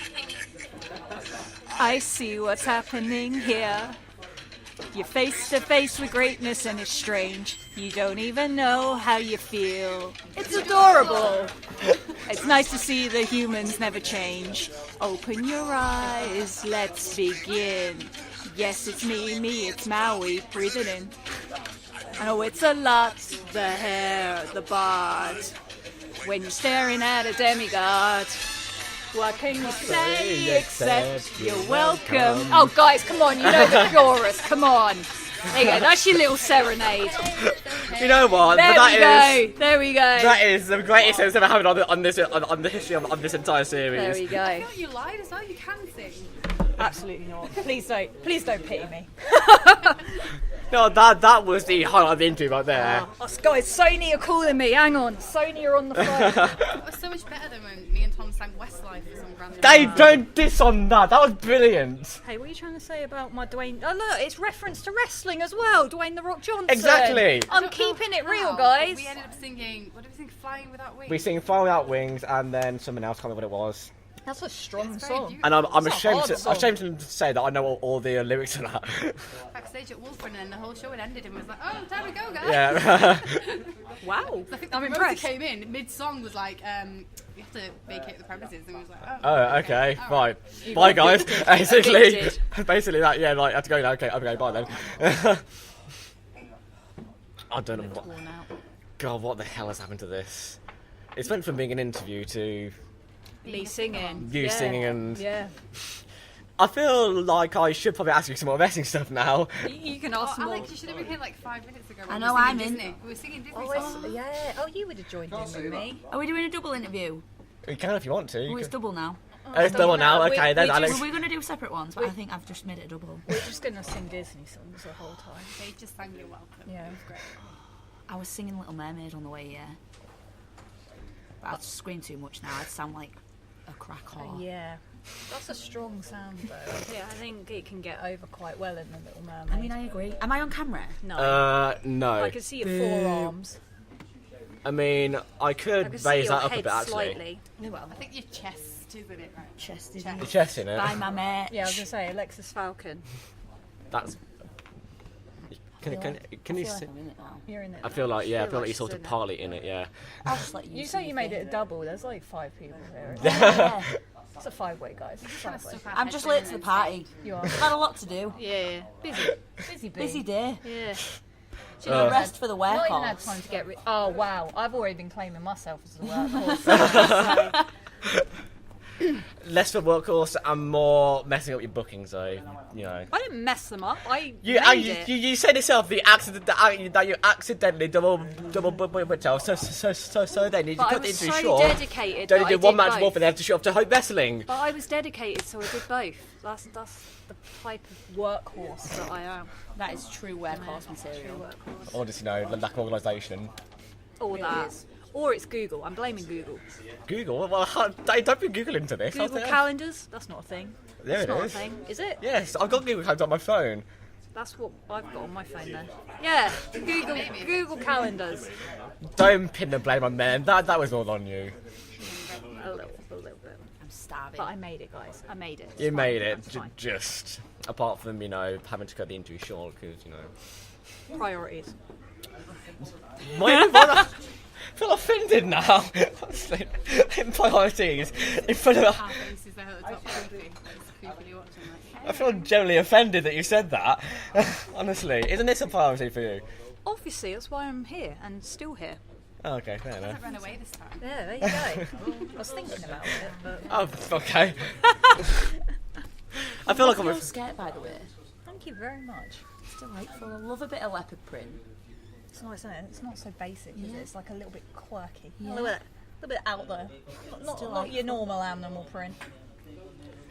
I see what's happening here. You're face to face with greatness and it's strange. You don't even know how you feel. It's adorable. It's nice to see the humans never change. Open your eyes, let's begin. Yes, it's me, it's Maui, breathing in. Oh, it's a lot, the hair, the bod. When you're staring at a demigod. What can you say except you're welcome? Oh, guys, come on, you know the chorus, come on. There you go, that's your little serenade. You know what? There we go. That is the greatest ever happened on the history of this entire series. There we go. You lied as well. You can sing. Absolutely not. Please don't pity me. No, that was the highlight of the interview right there. Guys, Sony are calling me. Hang on, Sony are on the phone. It was so much better than when me and Tom sang Westlife for some random. They don't diss on that. That was brilliant. Hey, what are you trying to say about my Dwayne? Oh look, it's reference to wrestling as well. Dwayne the Rock Johnson. Exactly. I'm keeping it real, How, guys. We ended up singing. What did we sing? Flying Without Wings. We sing Fire Without Wings and then someone else, can't remember what it was. That's a strong It's very song. beautiful. And I'm It's a ashamed hard to song. say that I know all the lyrics to that. Backstage at Wolfrun, and the whole show had ended, and was like, "Oh, time to go, guys." Yeah. Wow, I think the I'm promoter impressed. came in mid-song, was like, "We have to vacate the premises," and we was like, "Oh, Oh, okay, all right. You Bye, got guys. evicted. Basically, Evicted. basically that. Yeah, like I have to go now. Okay, bye then. I don't know what. Worn out. God, what the hell has happened to this? It's went from being an interview to Me singing. you Yeah. singing, and Yeah. I feel like I should probably ask you some more wrestling stuff now. You can ask Oh, more. Alex, you should have been here like 5 minutes ago. I when know, we were I'm singing in. Disney. We were singing Disney Oh, songs. yeah. Oh, you would have joined in with me. Are we doing a double interview? You can if you want to. Oh, it's double now. Oh, it's double now. We- Okay, then we Alex. just- Were we going to do separate ones? But I think I've just made it a double. We're just gonna sing Disney songs the whole time. They just sang You're Welcome. Yeah. It was great. I was singing Little Mermaid on the way here. But I'd scream too much now. I'd sound like a crack whore. Yeah. That's a strong sound though. Yeah, I think it can get over quite well in The Little Mermaid. I mean, I agree. Am I on camera? no. No. I can see your forearms. I mean, I I could can see raise your that up a head bit actually. slightly. Well, I think your chest is in it, right? chest is Chest. The chest in it. by my mate. Yeah, I was gonna say Alexxis Falcon. That's. Can you see? I'm in it now. You're in it. I feel like I feel like you're she's sort of in it. partly in it. Yeah. I'll just let you. You see say you your made thing. it a double. There's like 5 people here. Yeah. It's a 5-way, guys. It's a Trying to 5-way. stuff our I'm heads just in late and to the then party. You are. Had a lot to do. Yeah. Busy bee. Busy day. Yeah. Do you know, rest for the Not even had workhorse. time to get oh wow, I've already been claiming myself as a workhorse. Less for workhorse and more messing up your bookings, though. You know. I didn't mess them up. I You, made it. you said yourself the accident that you accidentally double yourself. So then you But I cut was into so short. dedicated Don't that you I do one did match both. more for them to show up to Hope Wrestling. But I was dedicated, so I did both. That's the type of workhorse that I am. That is true workhorse material. Workhorse. Or just lack of organisation. Or that. is. Or it's Google. I'm blaming Google. Google. Well, don't be googling to this. Google Calendars. That's not a thing. There It's it not is. a thing. Is it? Yes, I've got Google Calendar on my phone. That's what I've got on my phone then. Yeah. Google Calendars. Don't pin the blame on them. That was all on you. A little bit. I'm starving. But I made it, guys. I made it. It's You fine. made it. That's fine. Just apart from having to cut the interview short because Priorities. I feel offended now. Honestly, in priorities, in front of. Our faces there at the top, creepy. It's creepily watching, like, I feel generally offended that you said that. Honestly, isn't this a priority for you? Obviously, that's why I'm here and still here. Oh, okay, fair Hasn't enough. run away this time. Yeah, there you go. I was thinking about it, but Oh, okay. I feel like I'm. Your skirt, by the way. thank you very much. It's delightful. I love a bit of leopard print. It's nice, isn't it? It's not so basic, is it? It's like a little bit quirky. Yeah. A little bit out there. Not your normal animal print.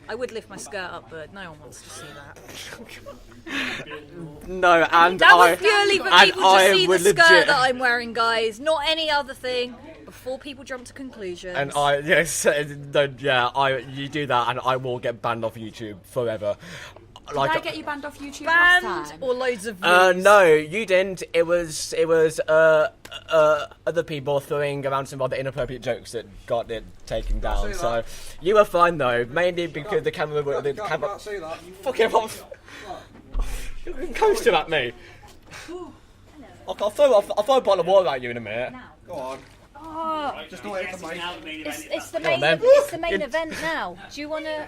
I would lift my skirt up, but no one wants to see that. No, and That I. was purely for and people to I see the would skirt legit- that I'm wearing, guys. Not any other thing. Before people jump to conclusions. And you do that, and I will get banned off YouTube forever. Did I get you banned off YouTube last Banned time? or loads of views? No, you didn't. It was other people throwing around some other inappropriate jokes that got it taken down. So you were fine though, mainly because the camera. Can't say that. Fucking off! You're coasting at me. I'll throw a bottle of water at you in a minute. Go on. Oh, Just don't wait for me. it's the Go on, main then. it's the main event now. Do you want to?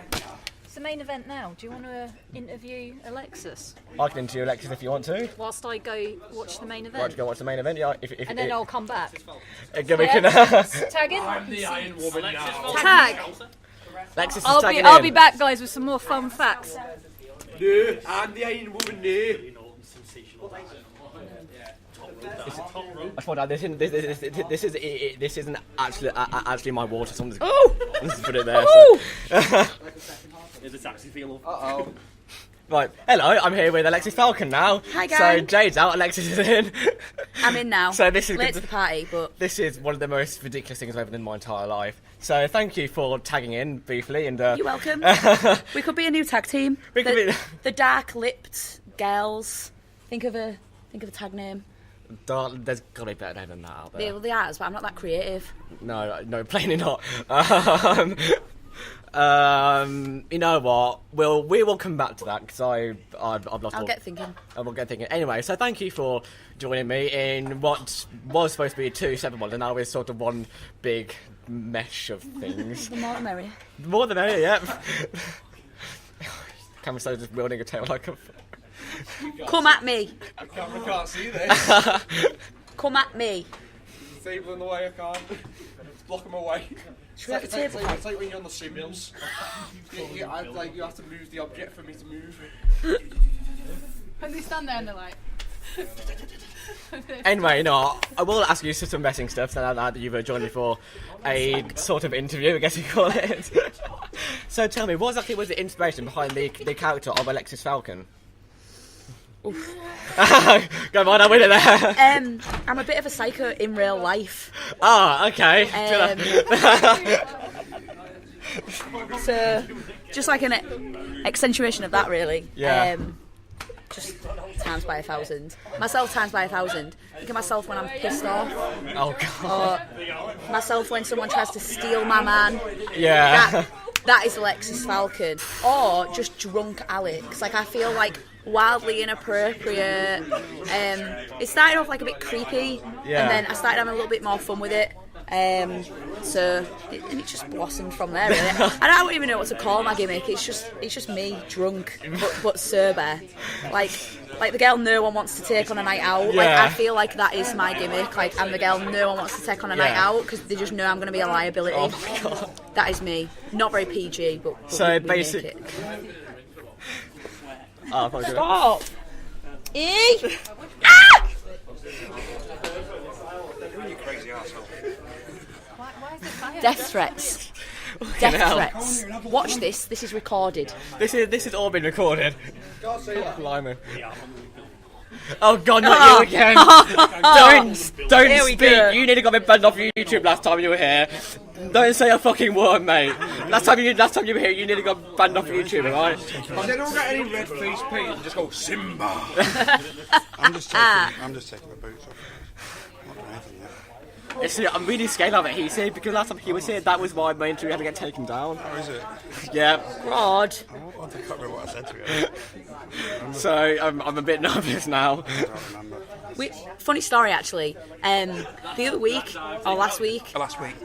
It's the main event now. Do you want to interview Alexxis I can interview Alexxis if you want to. whilst I go watch the main Right, event? to go watch the main event. Yeah, And then I'll come back. we can. Tag in. Tag. Alexxis is I'll tagging in. be back, guys, with some more fun facts. No, I'm the Iron Woman, no. I thought this isn't actually my water. Someone's let's put it there. Is it actually feel? Uh-oh. Right, hello. I'm here with Alexxis Falcon now. Hi, So gang. Jade's out. Alexxis is in. I'm in now. So this is late to the party, but This is one of the most ridiculous things I've ever done in my entire life. So thank you for tagging in briefly and. you're welcome. We could be a new tag team. We could be- the dark-lipped girls. Think of a tag name. There's got to be a better name than that out there. Well, they are, but I'm not that creative. No, plainly not. You know what? We will come back to that because I've lost. I'll get thinking. I will get thinking. Anyway, so thank you for joining me in what was supposed to be two separate ones, and now is sort of one big mesh of things. The more the merrier. More than ever, yeah. Kameron Solas just wielding a tail like a. Come at me. I can't see this. Come at me. Table in the way, I can't. Block them away. Should we have a table? It's like when you're on the simuls. You have to move the object for me to move. And they stand there and they're like, Anyway, you know, I will ask you some messing stuff now that you've joined me for a sort of interview, I guess you call it. So tell me, what exactly was the inspiration behind the character of Alexxis Falcon? Come on, I'm with it there. I'm a bit of a psycho in real life. Ah, okay. So, just like an accentuation of that, really. Yeah. Just times by 1,000. Myself times by 1,000. Think of myself when I'm pissed off. Oh god. Or myself when someone tries to steal my man. Yeah. That is Alexxis Falcon. Or just drunk Alex. Like, I feel like wildly inappropriate. It started off like a bit creepy. Yeah. And then I started having a little bit more fun with it. So it just blossomed from there, really. I don't even know what to call my gimmick. It's just me drunk but sober, like the girl no one wants to take on a night out. Like, Yeah. I feel like that is my gimmick. Like, I'm the girl no one wants to take on a night out because they just know I'm going to be a liability. Oh my god. That is me. Not very PG, but So we basic- make it. Oh, I'm gonna- Stop. You crazy asshole. why is it fire? Death threats. Death hell. threats. Watch this. This is recorded. This has all been recorded. Can't say that. Blimey. Oh god, not you again! Don't Here we speak! go. You nearly got me banned off YouTube last time you were here. Don't say a fucking word, mate. Last time you were here, you nearly got banned off YouTube, alright? If they don't get any red face paint, just go Simba. I'm just taking the boots off. Not doing anything yet. See, I'm really scared of it, he said, because last time he was here, that was why my interview had to get taken down. How is it? Yeah, Rod. I can't remember what I said to you. so I'm a bit nervous now. I don't remember. Funny story, actually. The other week, or last week, Last week.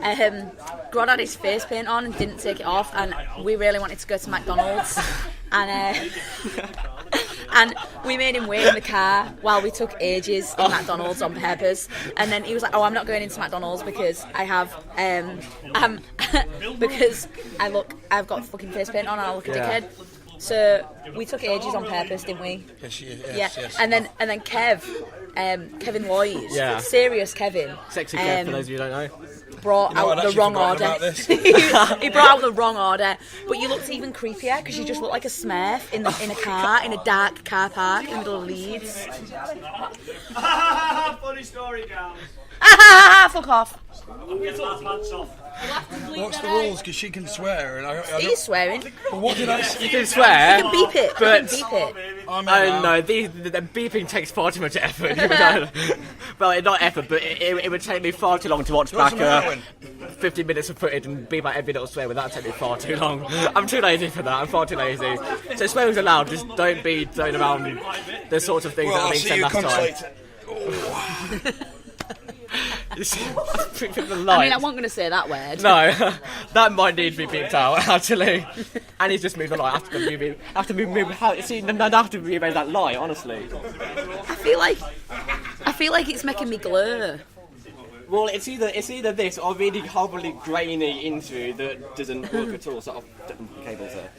Grod had his face paint on and didn't take it off, and we really wanted to go to McDonald's, and we made him wait in the car while we took ages in McDonald's on purpose. And then he was like, "Oh, I'm not going into McDonald's because I have because I've got fucking face paint on and I look a dickhead." So we took ages on purpose, didn't we? Yes, Yeah. And then Kevin Lloyd, Yeah. serious Kevin, Sexy Kev, for those of you who don't know. brought know, I'd out the actually wrong forgotten order. about this. He brought out the wrong order, but you looked even creepier because you just looked like a Smurf in a car in a dark car park in the middle of Leeds. Funny story, guys. Fuck off. What's the rules? Because she can swear, and I He's don't. swearing. But what did I You say? can swear. You can beep it. But- You can beep it. I'm Oh no, the beeping takes far too much effort. Well, not effort, but it would take me far too long to watch back What's the matter? 15 minutes of footage and beep out every little swear word. That would take me far too long. I'm too lazy for that. I'm far too lazy. So swearing's allowed. Just don't be throwing around the sorts of things Well, that I'll have been see said you last cunts time. later. I mean, I wasn't going to say that word. No, that might need to be beeped out, actually. And he's just moved the light after the movie. After we see, after we made that light, honestly. I feel like it's making me glare. Well, it's either this or really horribly grainy into that doesn't work at all. Sort of cables there.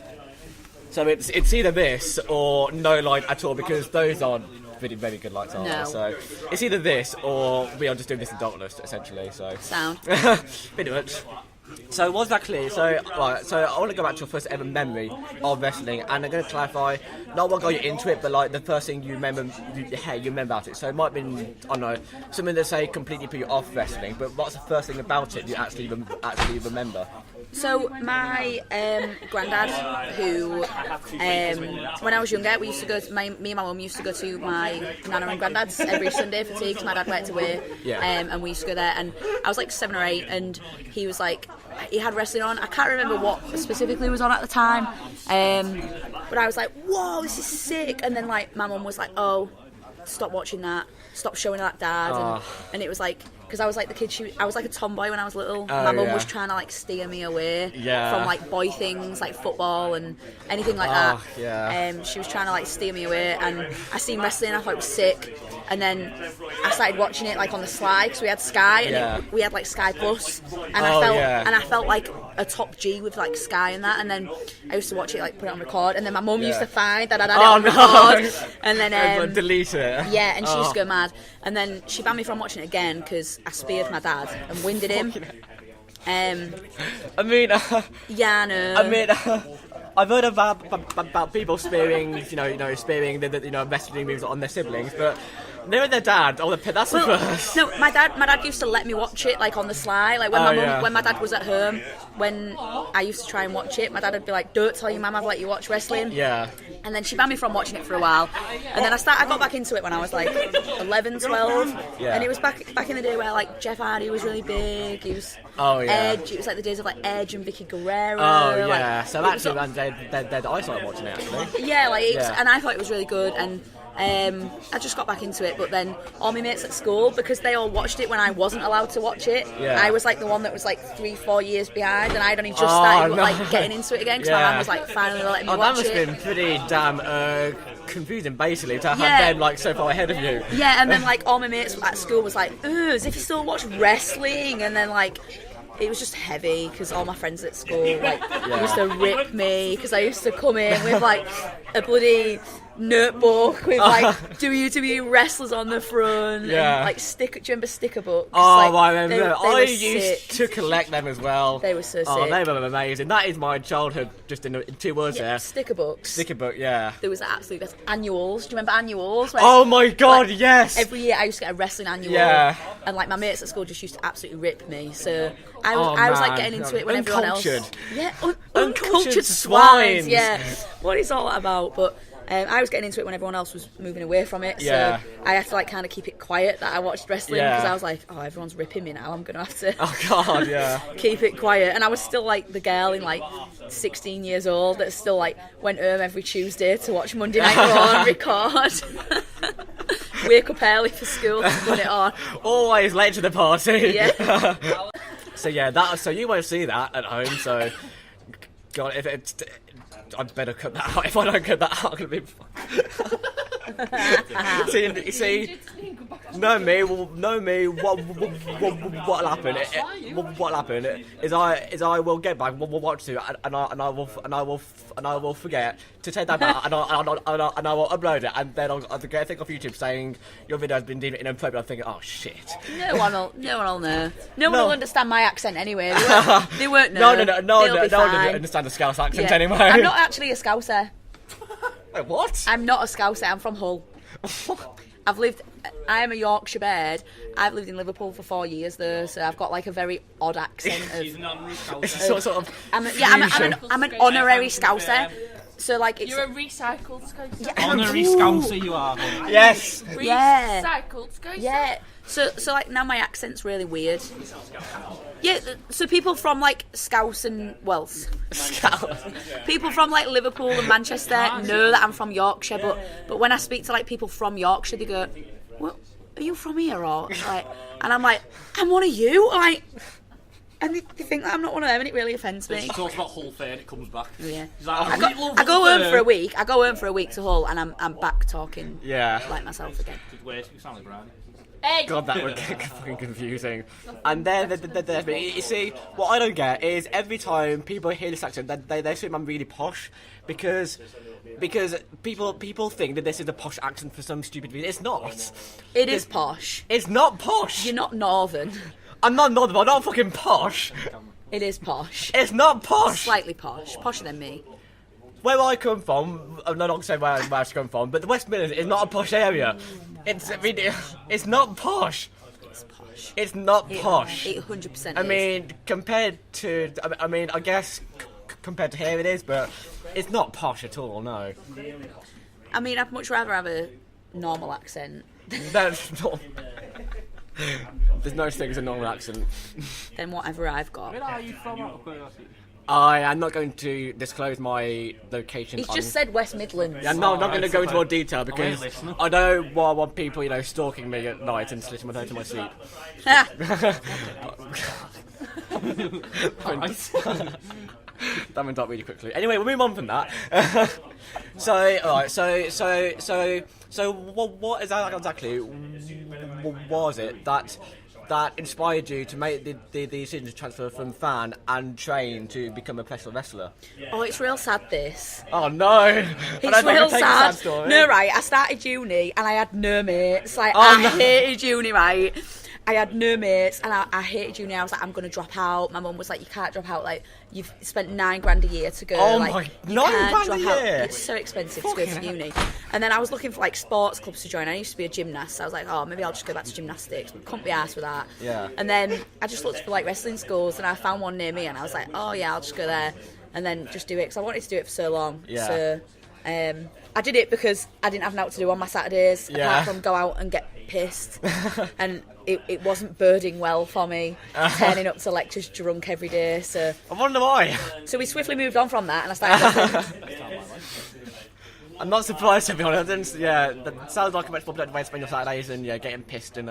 So it's either this or no light at all, because those aren't very, very good lights, are No. they? So it's either this or we are just doing this in darkness, essentially. So Sound. pretty much. So was that clear? So right, so I want to go back to your first ever memory of wrestling, and I'm going to clarify not what got you into it, but like the first thing you remember, you remember about it. So it might be, I don't know, something that say completely put you off wrestling, but what's the first thing about it you actually remember? So my granddad, who when I was younger, we used to go. Me and my mum used to go to my nana and granddad's every Sunday for tea because my dad worked away. Yeah. And we used to go there. And I was like 7 or 8, and he was like, he had wrestling on. I can't remember what specifically was on at the time, but I was like, whoa, this is sick. And then like my mum was like, oh, stop watching that. Stop showing that, Dad. And it was like, because I was like the kid, I was like a tomboy when I was little. My mum was trying to like steer me away from like boy things like football and anything like that. Yeah. She was trying to like steer me away, and I seen wrestling. I thought it was sick, and then I started watching it like on the sly because we had Sky and we had like Sky Plus, and I felt like a top G with like Sky and that. And then I used to watch it, like put it on record, and then my mum used to find that I'd had it on record, and then delete it. yeah, and she used to go mad. And then she banned me from watching it again because I speared my dad and winded him. I mean, Yeah, I know. I mean, I've heard about people spearing, spearing the wrestling moves on their siblings, but they're their dad. Oh, that's the first. No, my dad used to let me watch it like on the sly. Like when my dad was at home, when I used to try and watch it, my dad would be like, "Don't tell your mum I've let you watch wrestling." Yeah. And then she banned me from watching it for a while, and then I got back into it when I was like 11, 12, and it was back in the day where like Jeff Hardy was really big. He was Edge. It was like the days of like Edge and Vicky Guerrero. Oh yeah. Like, So actually, I started watching it actually. yeah, like and I thought it was really good, and I just got back into it. But then all my mates at school, because they all watched it when I wasn't allowed to watch it, I was like the one that was like 3-4 years behind, and I'd only just started like getting into it again because my mum was like finally letting me watch it. That must have been pretty damn confusing, basically, to have them like so far ahead of you. Yeah, and then like all my mates at school was like, "Ooh, as if you still watch wrestling," and then like. It was just heavy because all my friends at school like used to rip me because I used to come in with like a bloody notebook with like WWE wrestlers on the front and like do you remember sticker books? Oh, like, I remember. I used to collect them as well. They were so sick. Oh, they were amazing. That is my childhood, just in 2 words there. Sticker books. Sticker book, yeah. There was absolutely best annuals. Do you remember annuals? Where, Oh my god, like, yes! Every year I used to get a wrestling annual. Yeah. And like my mates at school just used to absolutely rip me. So I was like getting into it when everyone else. Yeah, uncultured swines. Yeah. What is all that about? But I was getting into it when everyone else was moving away from it, so I had to like kind of keep it quiet that I watched wrestling because I was like, oh, everyone's ripping me now. I'm gonna have to. Oh god, yeah. Keep it quiet, and I was still like the girl in like 16 years old that still like went home every Tuesday to watch Monday Night Raw and record. Wake up early for school to put it on. Always late to the party. Yeah. So you won't see that at home. So, God, I'd better cut that out. If I don't cut that out, I'm gonna be. see, know me. What'll happen? What'll happen is I will get back. We'll watch to and I will forget to take that back, and I will upload it, and then I'll get a thing off YouTube saying your video has been deemed inappropriate. I'm thinking, oh shit. No one will know. No one will understand my accent anyway. They won't No know. No one will understand the Scouse accent anyway. I'm not actually a Scouser. Wait, what? I'm not a Scouser. I'm from Hull. I am a Yorkshire bird. I've lived in Liverpool for 4 years though, so I've got like a very odd accent. Sort of. I'm an honorary Scouser. So like it's You're a recycled Scouser. Yeah, Honorary Scouser you are. Yes. Yeah. Recycled Scouser. Yeah. So like now my accent's really weird. Yeah. So people from like Scouse and people from like Liverpool and Manchester know that I'm from Yorkshire, but when I speak to like people from Yorkshire, they go, "What? Are you from here?" Or like, and I'm like, "I'm one of you." Like. And they think that I'm not one of them, and it really offends me. She talks about Hull Fair and it comes back. Yeah. Like, I go home for a week. I go home for a week to Hull, and I'm back talking like myself again. Wait, you sound like Brian. Hey. God, that would get fucking confusing. And then, you see, what I don't get is every time people hear this accent, they assume I'm really posh, because people think that this is a posh accent for some stupid reason. It's not. It is posh. It's not posh. You're not northern. I'm not northern. I'm not fucking posh. It is posh. It's not posh. Slightly posh. Posher than me. Where I come from, I'm not going to say where I come from, but the West Midlands is not a posh area. It's not posh. It's posh. It's not posh. It 100% I is. mean, compared to, I guess compared to here it is, but it's not posh at all. No. I mean, I'd much rather have a normal accent That's not. There's no such thing as a normal accent. than whatever I've got. Where are you from? I am not going to disclose my location. He's just said West Midlands. Yeah, no, I'm not going to go into more detail because listening. I don't want people, stalking me at night and slitting my toe to my seat. That went up really quickly. Anyway, we'll move on from that. So what exactly was it that inspired you to make the decision to transfer from fan and train to become a professional wrestler? Oh, it's real sad, this. Oh no! It's real sad. No, right, I started uni and I had no mates. Like, hated uni, right? I had no mates and I hated uni. I was like, I'm going to drop out. My mum was like, you can't drop out. Like, you've spent $9,000 a year to go. Oh like, my, you can't £9,000 drop a out. year? It's so expensive to go to uni. And then I was looking for like sports clubs to join. I used to be a gymnast. So I was like, oh, maybe I'll just go back to gymnastics. Couldn't be arsed with that. Yeah. And then I just looked for like wrestling schools and I found one near me and I was like, oh yeah, I'll just go there and then just do it because I wanted to do it for so long. Yeah. So I did it because I didn't have nothing to do on my Saturdays apart from go out and get pissed. And it wasn't birding well for me, turning up to lectures drunk every day. So I wonder why. So we swiftly moved on from that, and I started. I'm not surprised, to be honest. That sounds like a much more productive way to spend your Saturdays than getting pissed and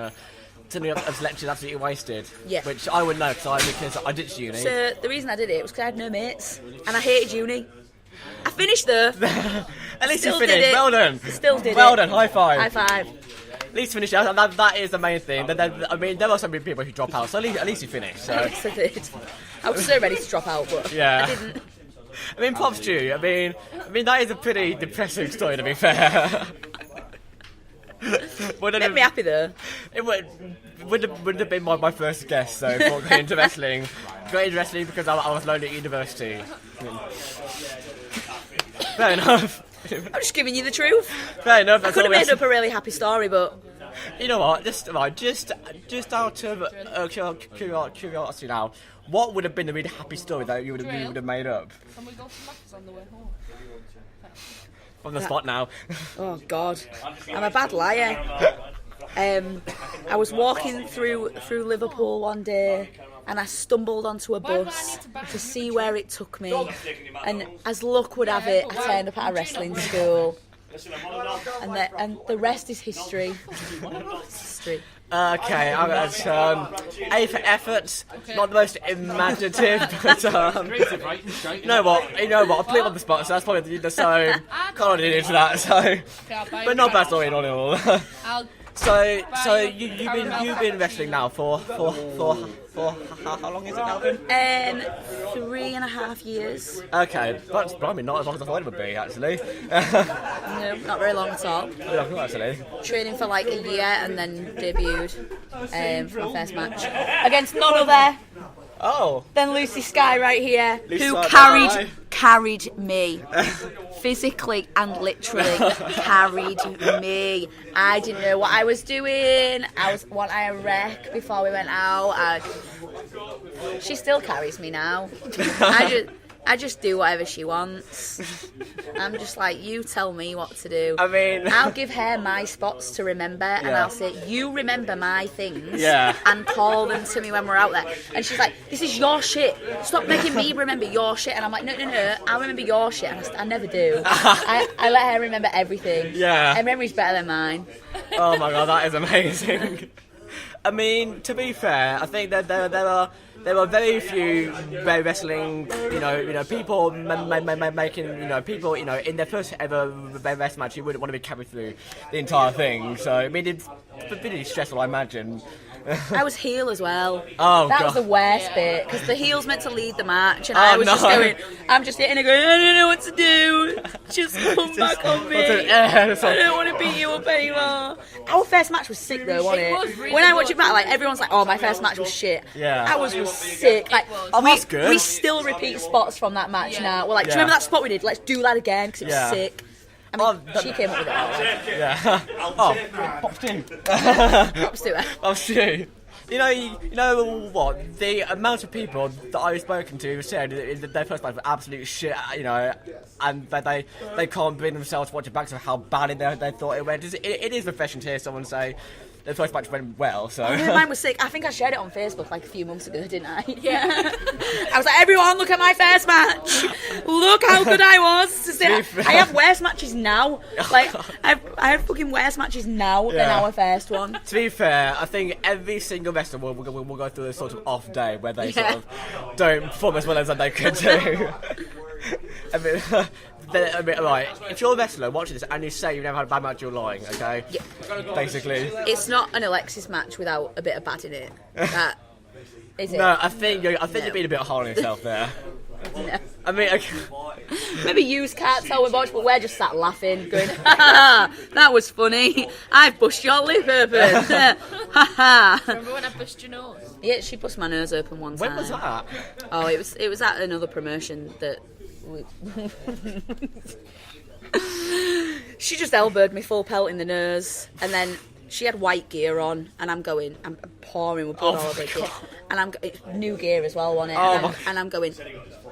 turning up as lectures absolutely wasted. Yeah. Which I wouldn't know because I ditched uni. So the reason I did it was because I had no mates, and I hated uni. I finished though. At least Still you finished. did it. Well done. Still did well it. done. High five. High five. At least you finished. That is the main thing. I mean, there are some people who drop out, so at least you finished. So. At least I did. I was so ready to drop out, but Yeah. I didn't. I mean, props to you. I mean that is a pretty depressing story, to be fair. Made me happy though. It would have been my first guess though for going into wrestling. Got into wrestling because I was lonely at university. Fair enough. I'm just giving you the truth. Fair enough. I could have made up a really happy story, but you know what? Just out of curiosity now, what would have been a really happy story that you would have made up? Can we go to Maccas on the way home? On the spot now. oh god, I'm a bad liar. I was walking through Liverpool one day and I stumbled onto a bus to see where it took me, and as luck would have it, I turned up at a wrestling school, and the rest is history. History. Okay, I'm going to A for effort, not the most imaginative, but you know what, I put it on the spot, so that's probably the so can't do into that, so but not bad story all in all. So you've been wrestling now for how long is it now been? 3.5 years. Okay, that's probably not as long as I thought it would be actually. No, not very long at all. Not actually. Training for like a year and then debuted for my first match against none other Oh. than Lucy Sky right here, Lucy who Sky, carried me. Physically and literally carried me. I didn't know what I was doing. I was a wreck before we went out. She still carries me now. I just do whatever she wants. I'm just like, you tell me what to do. I mean... I'll give her my spots to remember, and I'll say, you remember my things, Yeah. and call them to me when we're out there. And she's like, this is your shit. Stop making me remember your shit. And I'm like, no, I'll remember your shit. And I never do. I let her remember everything. Yeah. Her memory's better than mine. Oh my god, that is amazing. I mean, to be fair, I think that there are very few wrestling, people making, people, in their first ever wrestling match, you wouldn't want to be carried through the entire thing. So, I mean, it's pretty stressful, I imagine. I was heel as well. Oh, that God. was the worst bit, because the heel's meant to lead the match, and I was just going, I'm just hitting and going, I don't know what to do. Just come back on me. I don't want to beat you up anymore. Our first match was sick though, wasn't it? was really when I watch good. it back, like everyone's like, oh, my first match was shit. Yeah. Ours was sick. Like, Oh, that's good. We still repeat spots from that match now. We're like, do you Yeah. remember that spot we did? Let's do that again, because it was Yeah. sick. I mean, she came up with it. Yeah. Oh, Pop Stew. Props to her. Pop Stew. You know what? The amount of people that I've spoken to said that their first match was absolute shit, and that they can't bring themselves to watch it back to how badly they thought it went. It is refreshing to hear someone say their first match went well, so... Yeah, mine was sick. I think I shared it on Facebook like a few months ago, didn't I? Yeah. I was like, everyone, look at my first match. Look how good I was. I have worse matches now. Like, I have fucking worse matches now than our first one. To be fair, I think every single wrestler will go through a sort of off day where they sort of don't perform as well as they could do. I mean, right, if you're a wrestler watching this and you say you've never had a bad match, you're lying, okay? Yeah. Basically. It's not an Alexxis match without a bit of bad in it. That, is it? No, I think you're being a bit hard on yourself there. No. I mean, Maybe you can't tell we're much, but we're just sat laughing, going, ha ha, that was funny. I've bust your lip open. Ha ha. Remember when I bust your nose? Yeah, she bust my nose open one time. when was that? Oh, it was at another promotion that she just elbowed me full pelt in the nose, and then she had white gear on, and I'm pouring with blood all over it, and it's new gear as well, wasn't it? And I'm going,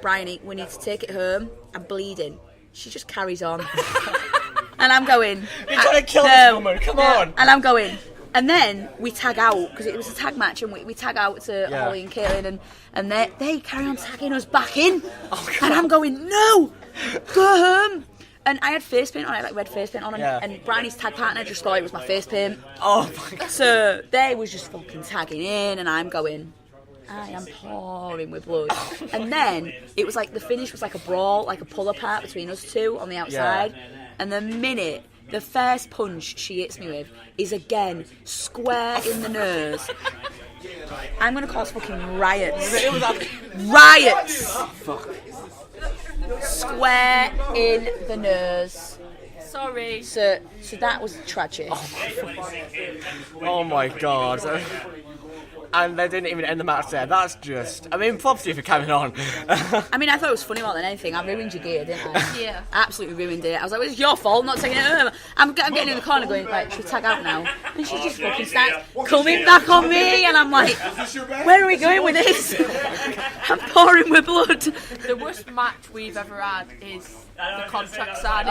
Bryony, we need to take it home. I'm bleeding. She just carries on, and I'm going, You're trying to kill this woman. Come on. and I'm going. And then we tag out, because it was a tag match, and we tag out to Holly and Caitlin, and they carry on tagging us back in. And I'm going, no, go home. And I had face paint on, I had like red face paint on, and Bryony's tag partner just thought it was my face paint. Oh my god. So they was just fucking tagging in, and I'm going, I am pouring with blood. And then it was like the finish was like a brawl, like a pull apart between us two on the outside. And the minute the first punch she hits me with is again square in the nose, I'm gonna cause fucking riots. Riots! Square in the nose. Sorry. So that was tragic. Oh my god. And they didn't even end the match there. That's just... I mean, props to you for carrying on. I mean, I thought it was funny more than anything. I ruined your gear, didn't I? Yeah. Absolutely ruined it. I was like, well, it's your fault, not taking it home. I'm getting in the corner going, right, should we tag out now? And she just fucking starts coming back on me, and I'm like, where are we going with this? I'm pouring with blood. The worst match we've ever had is the contract side.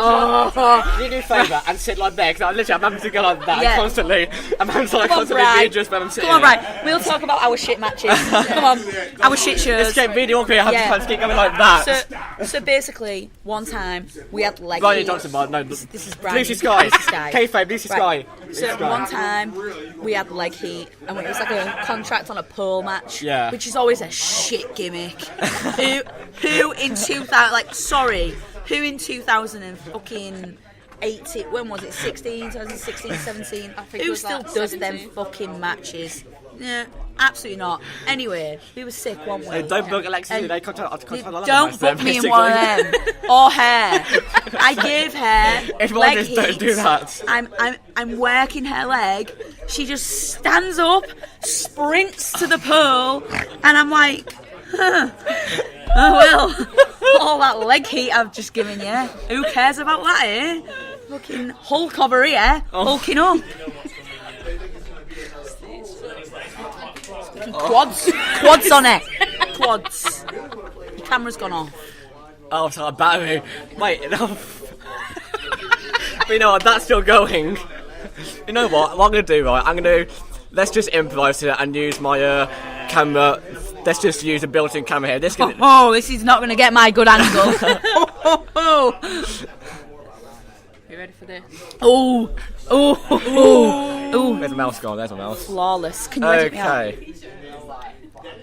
You do favour and sit like that, because I'm having to go like that constantly. I'm having to constantly readjust when I'm sitting. Come on, right. We'll talk about our shit matches. Come on, our shit shows. It's getting really awkward. I have to keep going like that. So basically, one time we had leg Brian heat. Johnson, no, This is Brian. Lucy Sky. Lucy Sky. K-Fame, Lucy Sky. So one time we had leg heat, and it was like a contract on a pole match, which is always a shit gimmick. Who in 2000? Like, sorry, who in 2000 and fucking 18? When was it? 2016, 17. I think it Who was still like does 17. them fucking matches? Yeah, absolutely not. Anyway, we were sick, weren't we? Don't book Alexxis. And They contact don't book me in one of them or hair. I gave her leg heat. Don't do that. I'm working her leg. She just stands up, sprints to the pole, and I'm like, oh well, all that leg heat I've just given you. Who cares about that, eh? Fucking Hulk over here, hulking up. Quads on it. Quads. Your camera's gone off. Oh, sorry, battery. Wait, no. But you know what? That's still going. You know what? What I'm gonna do, right? Let's just improvise here and use my camera. Let's just use a built-in camera here. This is not gonna get my good angle. You ready for this? Oh. There's a mouse gone. There's a mouse. Flawless. Can you edit me out? Okay.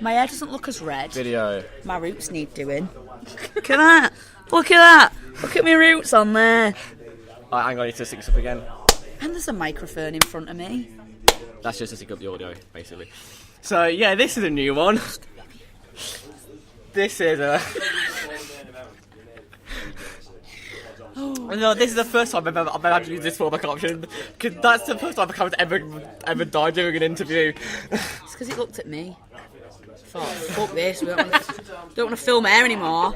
My hair doesn't look as red. Video. My roots need doing. Look at that. Look at that. Look at my roots on there. Right, hang on, I need to sync this up again. And there's a microphone in front of me. That's just to sync up the audio, basically. So, yeah, this is a new one. This is a... No, this is the first time I've ever had to use this fallback option, because that's the first time I've ever died during an interview. It's because it looked at me. Thought, fuck this, we don't want to film air anymore.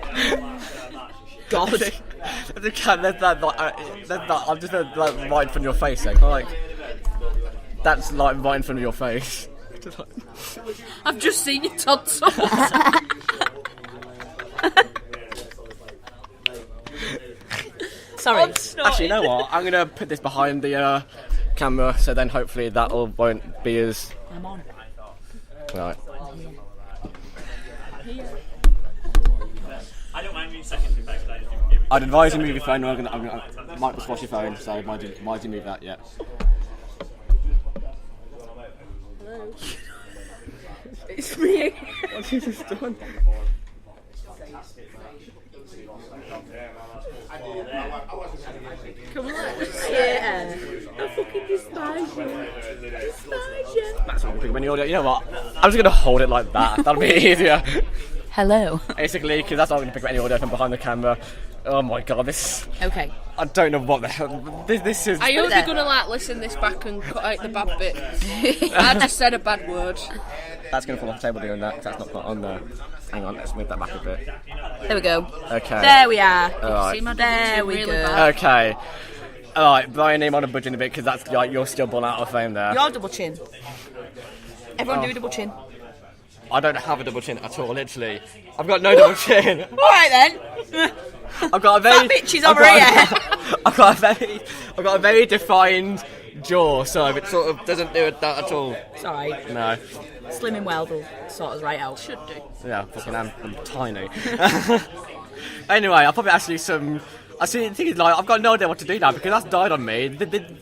God. There's that, I'm just like right in front of your face, like that's like right in front of your face. I've just seen your tonsils. Sorry. Actually, you know what? I'm gonna put this behind the camera, so then hopefully that won't be as. I'm on. Right. I don't mind being second in fact. I'd advise you move your phone. I might just watch your phone, so why do you move that? Yeah. Hello. It's me. What's he just done? Come on. Yeah. I fucking despise you. Despise you. That's not pick up any audio. You know what? I'm just gonna hold it like that. That'll be easier. Hello. Basically, because that's not going to pick up any audio from behind the camera. Oh my god, this... Okay. I don't know what the hell... This is... Are you only going to like listen this back and cut out the bad bits? I just said a bad word. That's going to fall off the table doing that, 'cause that's not put on there. Hang on, let's move that back a bit. There we go. Okay. There we are. Alright. See my There we really go. bad. Okay. Alright, Brian, name on a budget a bit, because that's like you're still born out of fame there. Your double chin. Everyone do a double chin. I don't have a double chin at all, literally. I've got no double chin. Alright then. I've got a very... Fat bitches over here. I've got a very defined jaw, so it sort of doesn't do that at all. It's alright. No. Slimming well will sort us right out. Should do. Yeah, fucking I'm tiny. Anyway, I'll probably ask you some... I see, the thing is, like, I've got no idea what to do now, because that's died on me.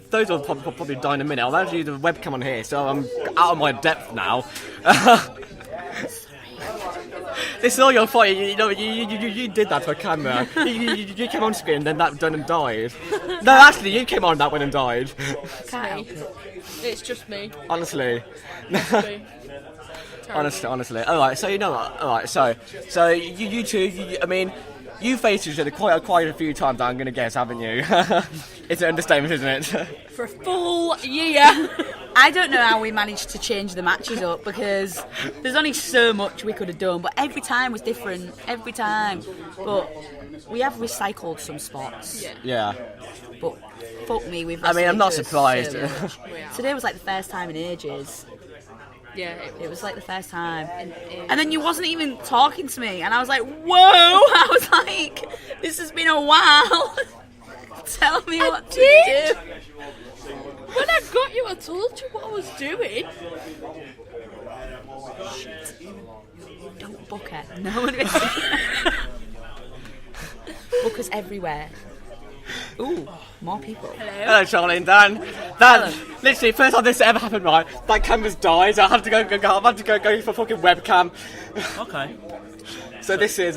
Those will probably die in a minute. I'll actually use the webcam on here, so I'm out of my depth now. This is all your fault. You did that to a camera. You came on screen, then that done and died. No, actually, you came on that one and died. Can't help it. It's just me. Honestly. Me. Honestly. Alright, so you know what? Alright, so you two, I mean, you faced each other quite a few times, I'm going to guess, haven't you? It's an understatement, isn't it? For a full year. I don't know how we managed to change the matches up, because there's only so much we could have done, but every time was different, every time. But we have recycled some spots. Yeah. But fuck me, we've... I mean, I'm not wrestled surprised. so much. Today was like the first time in ages. Yeah, It was like the first time. And then you wasn't even talking to me, and I was like, whoa! I was like, this has been a while. Tell me what to do. When I got you, I told you what I was doing. Don't book it. No one is. Book us everywhere. Ooh, more people. Hello, Charlie and Dan. Dan, literally, first time this ever happened, right? That camera's died, so I have to go for fucking webcam. Okay. So this is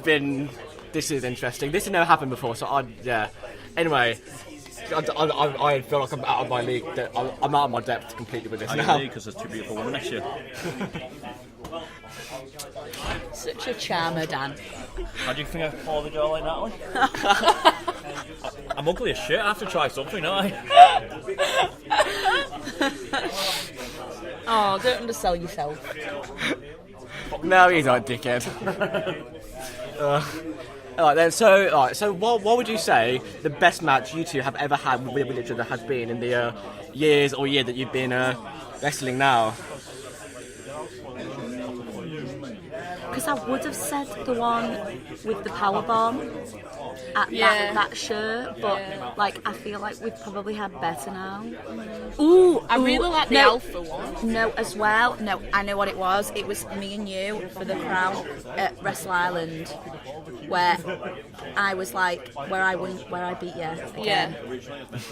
interesting. This has never happened before, so yeah. Anyway, I feel like I'm out of my league. I'm out of my depth completely with this now. Because there's two beautiful women next year. Such a charmer, Dan. How do you think I pour the jaw like Natalie? I'm ugly as shit. I have to try something, don't I? Oh, don't undersell yourself. No, he's not, dickhead. Alright then, so what would you say the best match you two have ever had with each other has been in the year that you've been wrestling now? Because I would have said the one with the powerbomb at that show, but like I feel like we've probably had better now. I really like the Alpha one. No, as well. No, I know what it was. It was me and you for the crown at Wrestle Island, where I was like, where I beat you. Again. Yeah.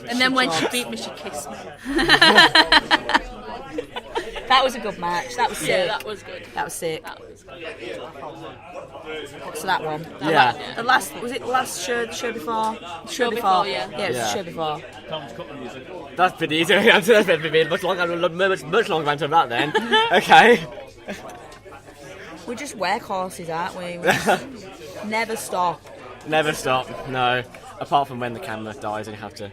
And then when she beat me, she kissed me. That was a good match. That was sick. Yeah, that was good. That was sick. So that one. Yeah. The last show? The show before? Show before, yeah. Yeah, it was the show before. That's pretty easy. That's been much longer answer than that then. Okay. We're just workhorses, aren't we? We just never stop. Never stop. No. Apart from when the camera dies and you have to,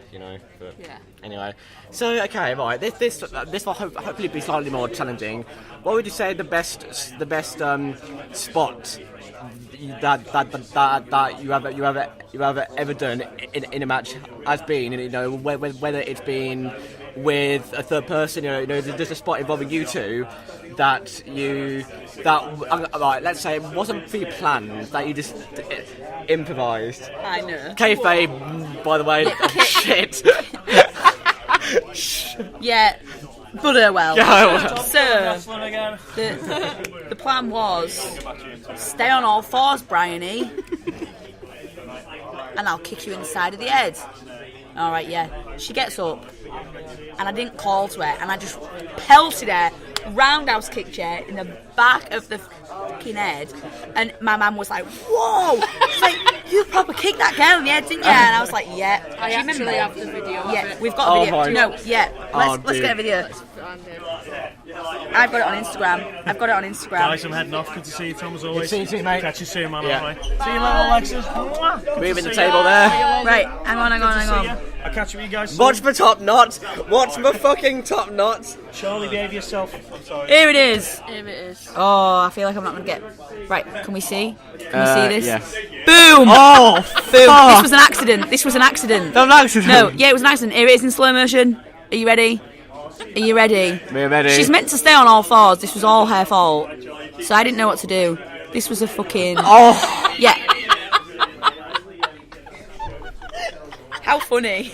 But Yeah. Anyway, so okay, right. This will hopefully be slightly more challenging. What would you say the best spot that you have ever done in a match has been? Whether it's been with a third person, there's a spot involving you two that let's say it wasn't pre-planned, that you just improvised. I know. Kayfabe, by the way. Shit. Yeah, but well. Yeah. So the plan was stay on all fours, Bryony, and I'll kick you in the side of the head. All right, yeah. She gets up, and I didn't call to her, and I just pelted her, roundhouse kicked her in the back of the fucking head, and my mum was like, "Whoa!" She's like, "You proper kicked that girl in the head, didn't you?" And I was like, "Yeah." I actually have the video of Yeah, it. we've got a video. my No, yeah. Let's get a video. And, I've got it on Instagram. Guys, I'm heading off. Good to see you, Tom, as always. See you, mate. Catch you soon, man. Yeah. All right. See you later, Alexxis. Mwah. Good Moving to the see table you. there. Right, hang on. I'll catch you guys soon. Watch my top knot. Watch my fucking top knot. Charlie, behave yourself. Here it is. here it is. Oh, I feel like I'm not gonna get. Right, can we see? Can we see this? Yeah. Boom! Oh, Boom! This was an accident. That was an accident. No, yeah, it was an accident. Here it is in slow motion. Are you ready? We're ready. She's meant to stay on all fours. This was all her fault. So I didn't know what to do. This was a fucking. Oh. Yeah. How funny.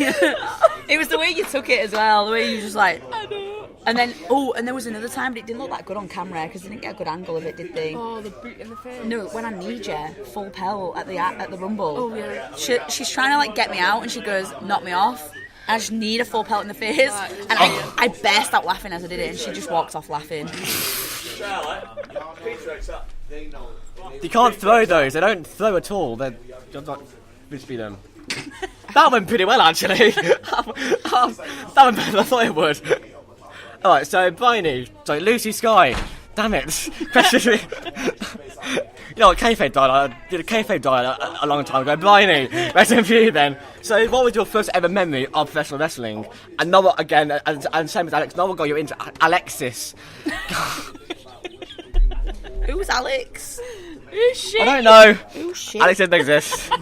It was the way you took it as well. The way you just like. I know. And then, and there was another time, but it didn't look that good on camera because they didn't get a good angle of it, did they? Oh, the boot in the face. No, when I need you, full pelt at the Rumble. Oh, yeah. She's trying to like get me out, and she goes, "Knock me off." I just need a full pelt in the face, and I burst out laughing as I did it, and she just walked off laughing. You can't throw those. They don't throw at all. They're just be them. That went pretty well, actually. That went better than I thought it would. All right, so Lucy Sky. Damn it. Kayfabe died a long time ago. Bryony, rest in peace then. So what was your first ever memory of professional wrestling? And now, again, and same as Alex, now we'll go into Alexxis. Who's Alex? Who's she? I don't know. Who's shit? Alex didn't exist.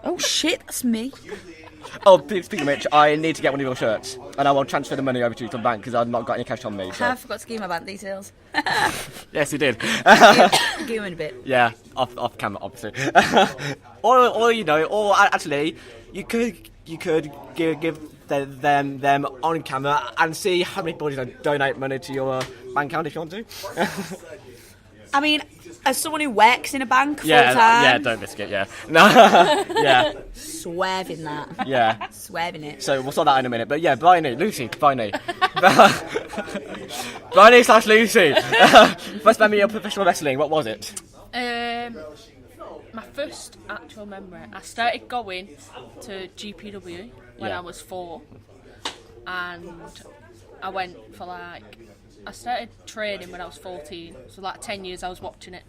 Oh shit, that's me. Oh, speaking of which, I need to get one of your shirts, and I will transfer the money over to you to the bank because I've not got any cash on me. So. I forgot to give you my bank details. Yes, you did. Give him in a bit. Yeah, off camera, obviously. or actually, you could give them on camera and see how many bodies donate money to your bank account if you want to. I mean, as someone who works in a bank full Yeah, time, don't risk it. Yeah, no, yeah, swerving that. yeah. Swerving it. So we'll sort that out in a minute. But yeah, Lucy. Bryony / Lucy. First memory of professional wrestling. What was it? My first actual memory, I started going to GPW when I was 4, and I went for I started training when I was 14, so 10 years I was watching it.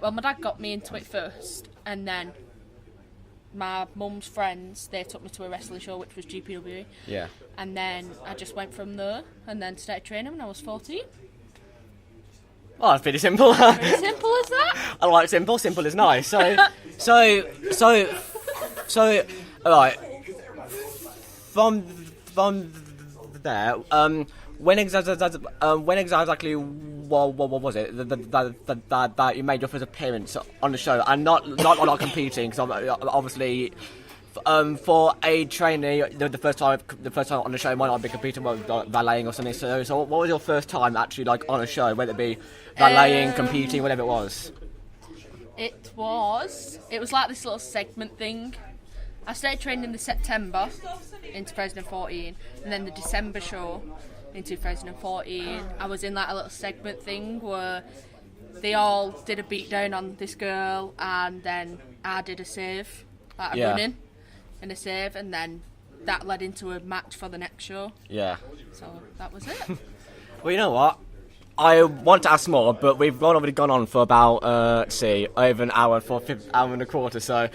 Well, my dad got me into it first, and then my mum's friends, they took me to a wrestling show, which was GPW. Yeah. And then I just went from there, and then started training when I was 14. Oh, it's pretty simple. Simple as that. I like simple. Simple is nice. So, alright. From there, when exactly what was it that you made your first appearance on the show, and not competing? Because obviously, for a trainee, the first time on the show might not be competing with valeting or something. So what was your first time actually like on a show, whether it be valeting, competing, whatever it was? It was like this little segment thing. I started training in the September in 2014, and then the December show in 2014, I was in like a little segment thing where they all did a beatdown on this girl, and then I did a save, like a running and a save, and then that led into a match for the next show. Yeah. So that was it. Well, you know what? I want to ask more, but we've already gone on for about, over an hour, hour and a quarter, so...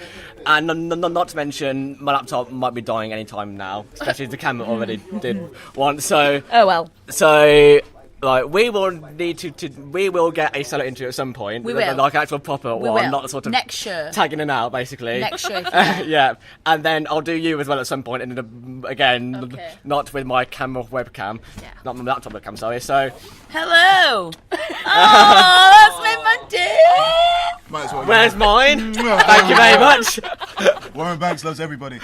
And not to mention, my laptop might be dying any time now, especially as the camera already did once, so... Oh, well. So, like, we will need we will get a solo interview at some point. We will. Like, actual proper one, not the sort of... Next show. Tagging in and out, basically. Next show. Yeah, and then I'll do you as well at some point, and again, not with my camera webcam, not my laptop webcam, sorry, so... Hello! Oh, that's made my day! Might as well. Where's mine? Thank you very much. Warren Banks loves everybody.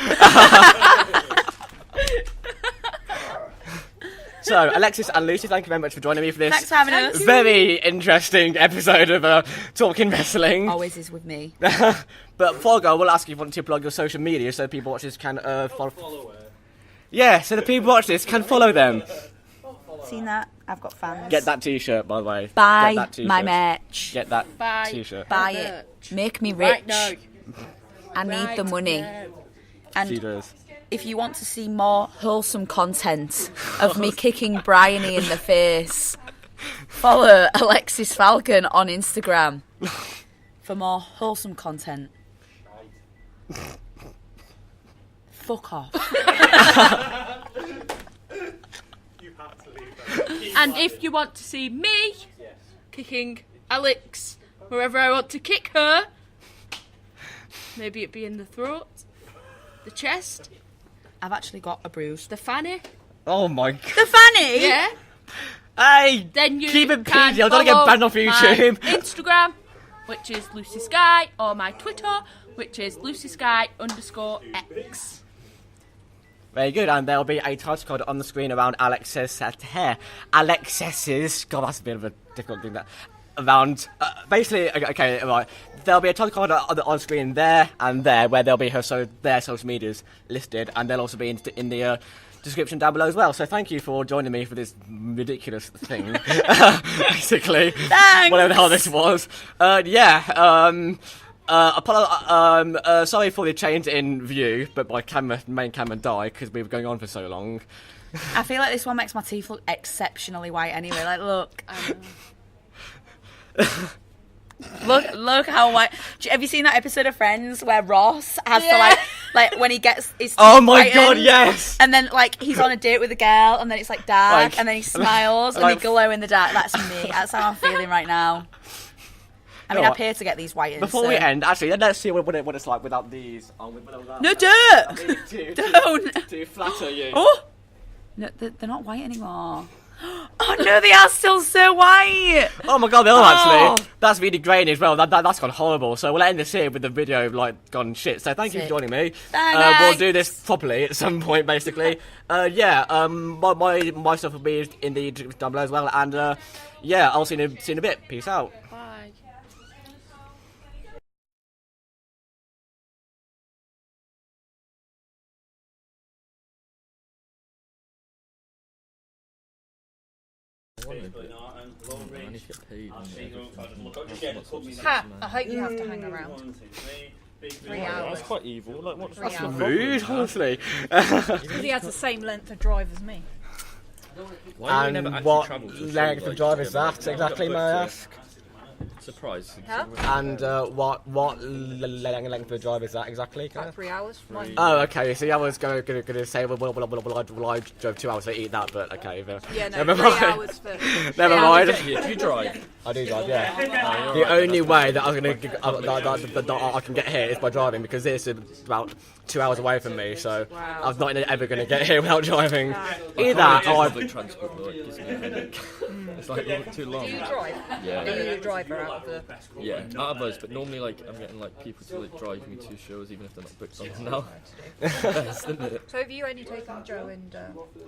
So, Alexxis and Lucy, thank you very much for joining me for this. Thanks for having us. Very interesting episode of Talking Wrestling. Always is with me. But before I go, we'll ask you if you want to plug your social media so people watch this can follow. Yeah, so the people watch this can follow them. Seen that? I've got fans. Get that t-shirt, by the way. Buy Get that t-shirt. my merch. Get that t-shirt. Buy it. Make me rich. Right now. I need the money. Now. And She does. if you want to see more wholesome content of me kicking Bryony in the face, follow Alexxis Falcon on Instagram for more wholesome content. Fuck off. And if you want to see me kicking Alex wherever I want to kick her, maybe it be in the throat, the chest, I've actually got a bruise. the fanny. Oh my god. The fanny? Yeah. Hey! Then you keep it can PG, I don't get follow banned off YouTube. my Instagram, which is Lucy Sky, or my Twitter, which is LucySky_X. Very good, and there'll be a title card on the screen around Alexxis's hair. Alexxis's, God, that's a bit of a difficult thing. That around, basically, okay, right. There'll be a title card on screen there and there, where there'll be their social medias listed, and they'll also be in the description down below as well. So thank you for joining me for this ridiculous thing, basically. Thanks. Whatever the hell this was. Sorry for the change in view, but my main camera died because we were going on for so long. I feel like this one makes my teeth look exceptionally white anyway. Like, look. Look how white. Have you seen that episode of Friends where Ross has to like when he gets his teeth Oh my whitened, god, yes! and then like he's on a date with a girl and then it's like dark Like- and then he smiles and like- they glow in the dark. That's me. That's how I'm feeling right now. I mean, I pay to get these whitened. Before we end, actually, let's see what it's like without these on. No, don't! Don't! To flatter you. Oh! No, they're not white anymore. Oh no, they are still so white! Oh my god, they are actually. That's really grainy as well. That's gone horrible. So we'll end this here with the video like gone shit. So thank you for joining me. We'll do this properly at some point, basically. My stuff will be in the description down below as well. And I'll see you in a bit. Peace out. Bye. Ha! I hope you have to hang around. 3 hours. That's quite evil. Like, what's 3 hours. Rude, honestly. Because he has the same length of drive as me. And what length of drive is that exactly, may I ask? Surprise. Huh? And what length of drive is that exactly? About 3 hours. Mine. Oh, okay. So I was going to say, well, I drove 2 hours to eat that, but okay. Yeah, no, never 3 mind. hours for. Never mind. Do you drive? I do drive, yeah. The only way that I can get here is by driving, because this is about 2 hours away from me, so I'm not ever going to get here without driving. Either that or public transport, though, it gives me a headache. It's like too long. Do you drive? Yeah. Are you the driver out of the... Yeah, out of those, but normally like I'm getting like people to like drive me to shows even if they're not booked on them now. Best, isn't it? So have you only taken Joe and...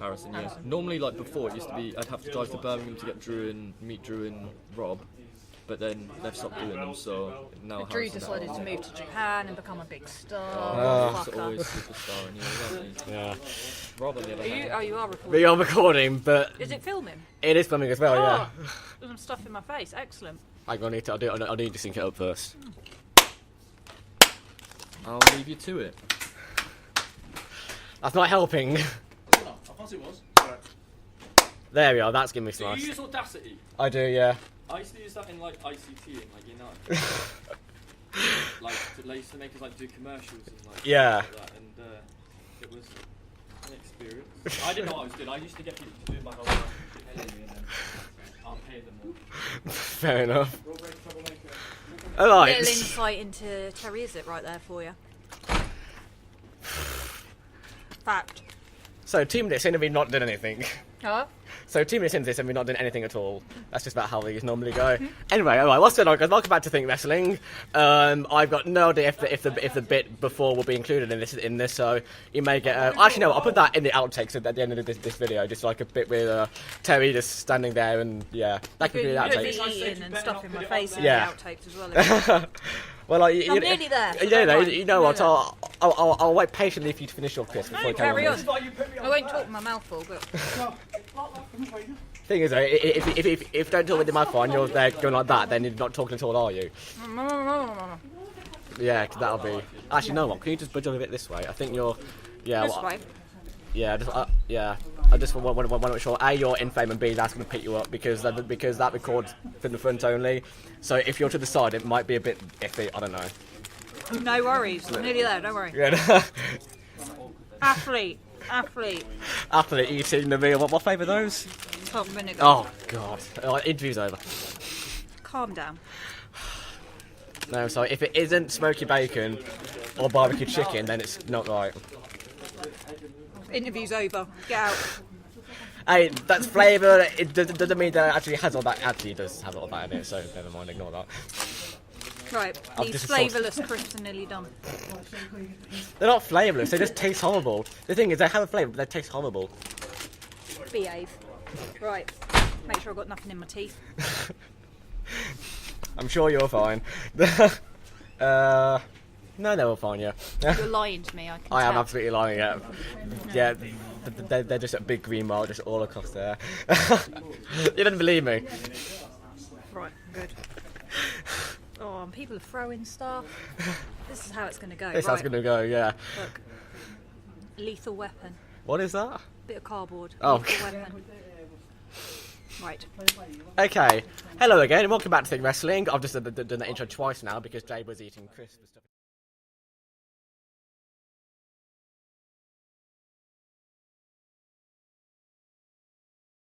Harrison, yeah. Normally like before it used to be I'd have to drive to Birmingham to get meet Drew and Rob, but then they've stopped doing them, so now Drew Harrison decided out. to move to Japan and become a big star. He's always superstar in you, isn't he? Yeah. Rob on the other hand. You are recording. We are recording, but Is it filming? it is filming as well, yeah. There's some stuff in my face. Excellent. I need to sync it up first. I'll leave you to it. That's not helping. I thought it was. There we are, that's giving me Do you slice. use Audacity? I do, yeah. I used to use that in like ICT and like like they used to make us like do commercials and like Yeah. stuff like that, and it was an experience. I didn't know what I was doing. I used to get people to do my whole life and then I'll pay them all. Fair enough. Little Alright. insight into Cherry Is It right there for you. Fact. So 2 minutes in and we've not done anything. Huh? So 2 minutes into this and we've not done anything at all. That's just about how these normally go. Anyway, alright, what's going on, guys? Welcome back to Think Wrestling. I've got no idea if the bit before will be included in this, so you may get. Actually, no, I'll put that in the outtakes at the end of this video, just like a bit with Terry just standing there, and yeah, that could be the Put outtakes. the eating and stuff in my face in Yeah. the outtakes as well. Well, like, I'm nearly there. You know what? I'll wait patiently for you to finish your kiss before you carry on. I won't talk with my mouth full, but Thing is, though, if you don't talk with your mouth on, you're there going like that, then you're not talking at all, are you? Yeah, 'cause that'll be. Actually, no. What? Can you just budge a bit this way? I think you're. Yeah. this well, way. Yeah. Yeah. I just want to make sure A, you're in frame, and B, that's going to pick you up because that records from the front only. So if you're to the side, it might be a bit iffy. I don't know. No worries. I'm nearly there. Don't worry. Yeah. Athlete. After the eating the meal, what flavour are those? 12 vinegar. Oh God. Interview's over. Calm down. No, so if it isn't smoky bacon or barbecue chicken, then it's not right. Interview's over. Get out. Hey, that's flavour. It doesn't mean that it actually has all that. Actually, it does have all that in it, so never mind, ignore that. Right. I've These just flavourless crisps are nearly done. They're not flavourless, they just taste horrible. The thing is, they have a flavour, but they taste horrible. Behave. Right. Make sure I've got nothing in my teeth. I'm sure you're fine. No, they're all fine, yeah. You're lying to me. I can I am tell. absolutely lying, yeah. Yeah, they're just a big green mark just all across there. You didn't believe me. Right. Good. Oh, and people are throwing stuff. This is how it's going to go. This is how it's right. going to go, yeah. Look. Lethal weapon. What is that? Bit of cardboard. Oh. Lethal weapon. Right. Okay. Hello again, and welcome back to Think Wrestling. I've just done that intro twice now because Jade was eating crisps and stuff.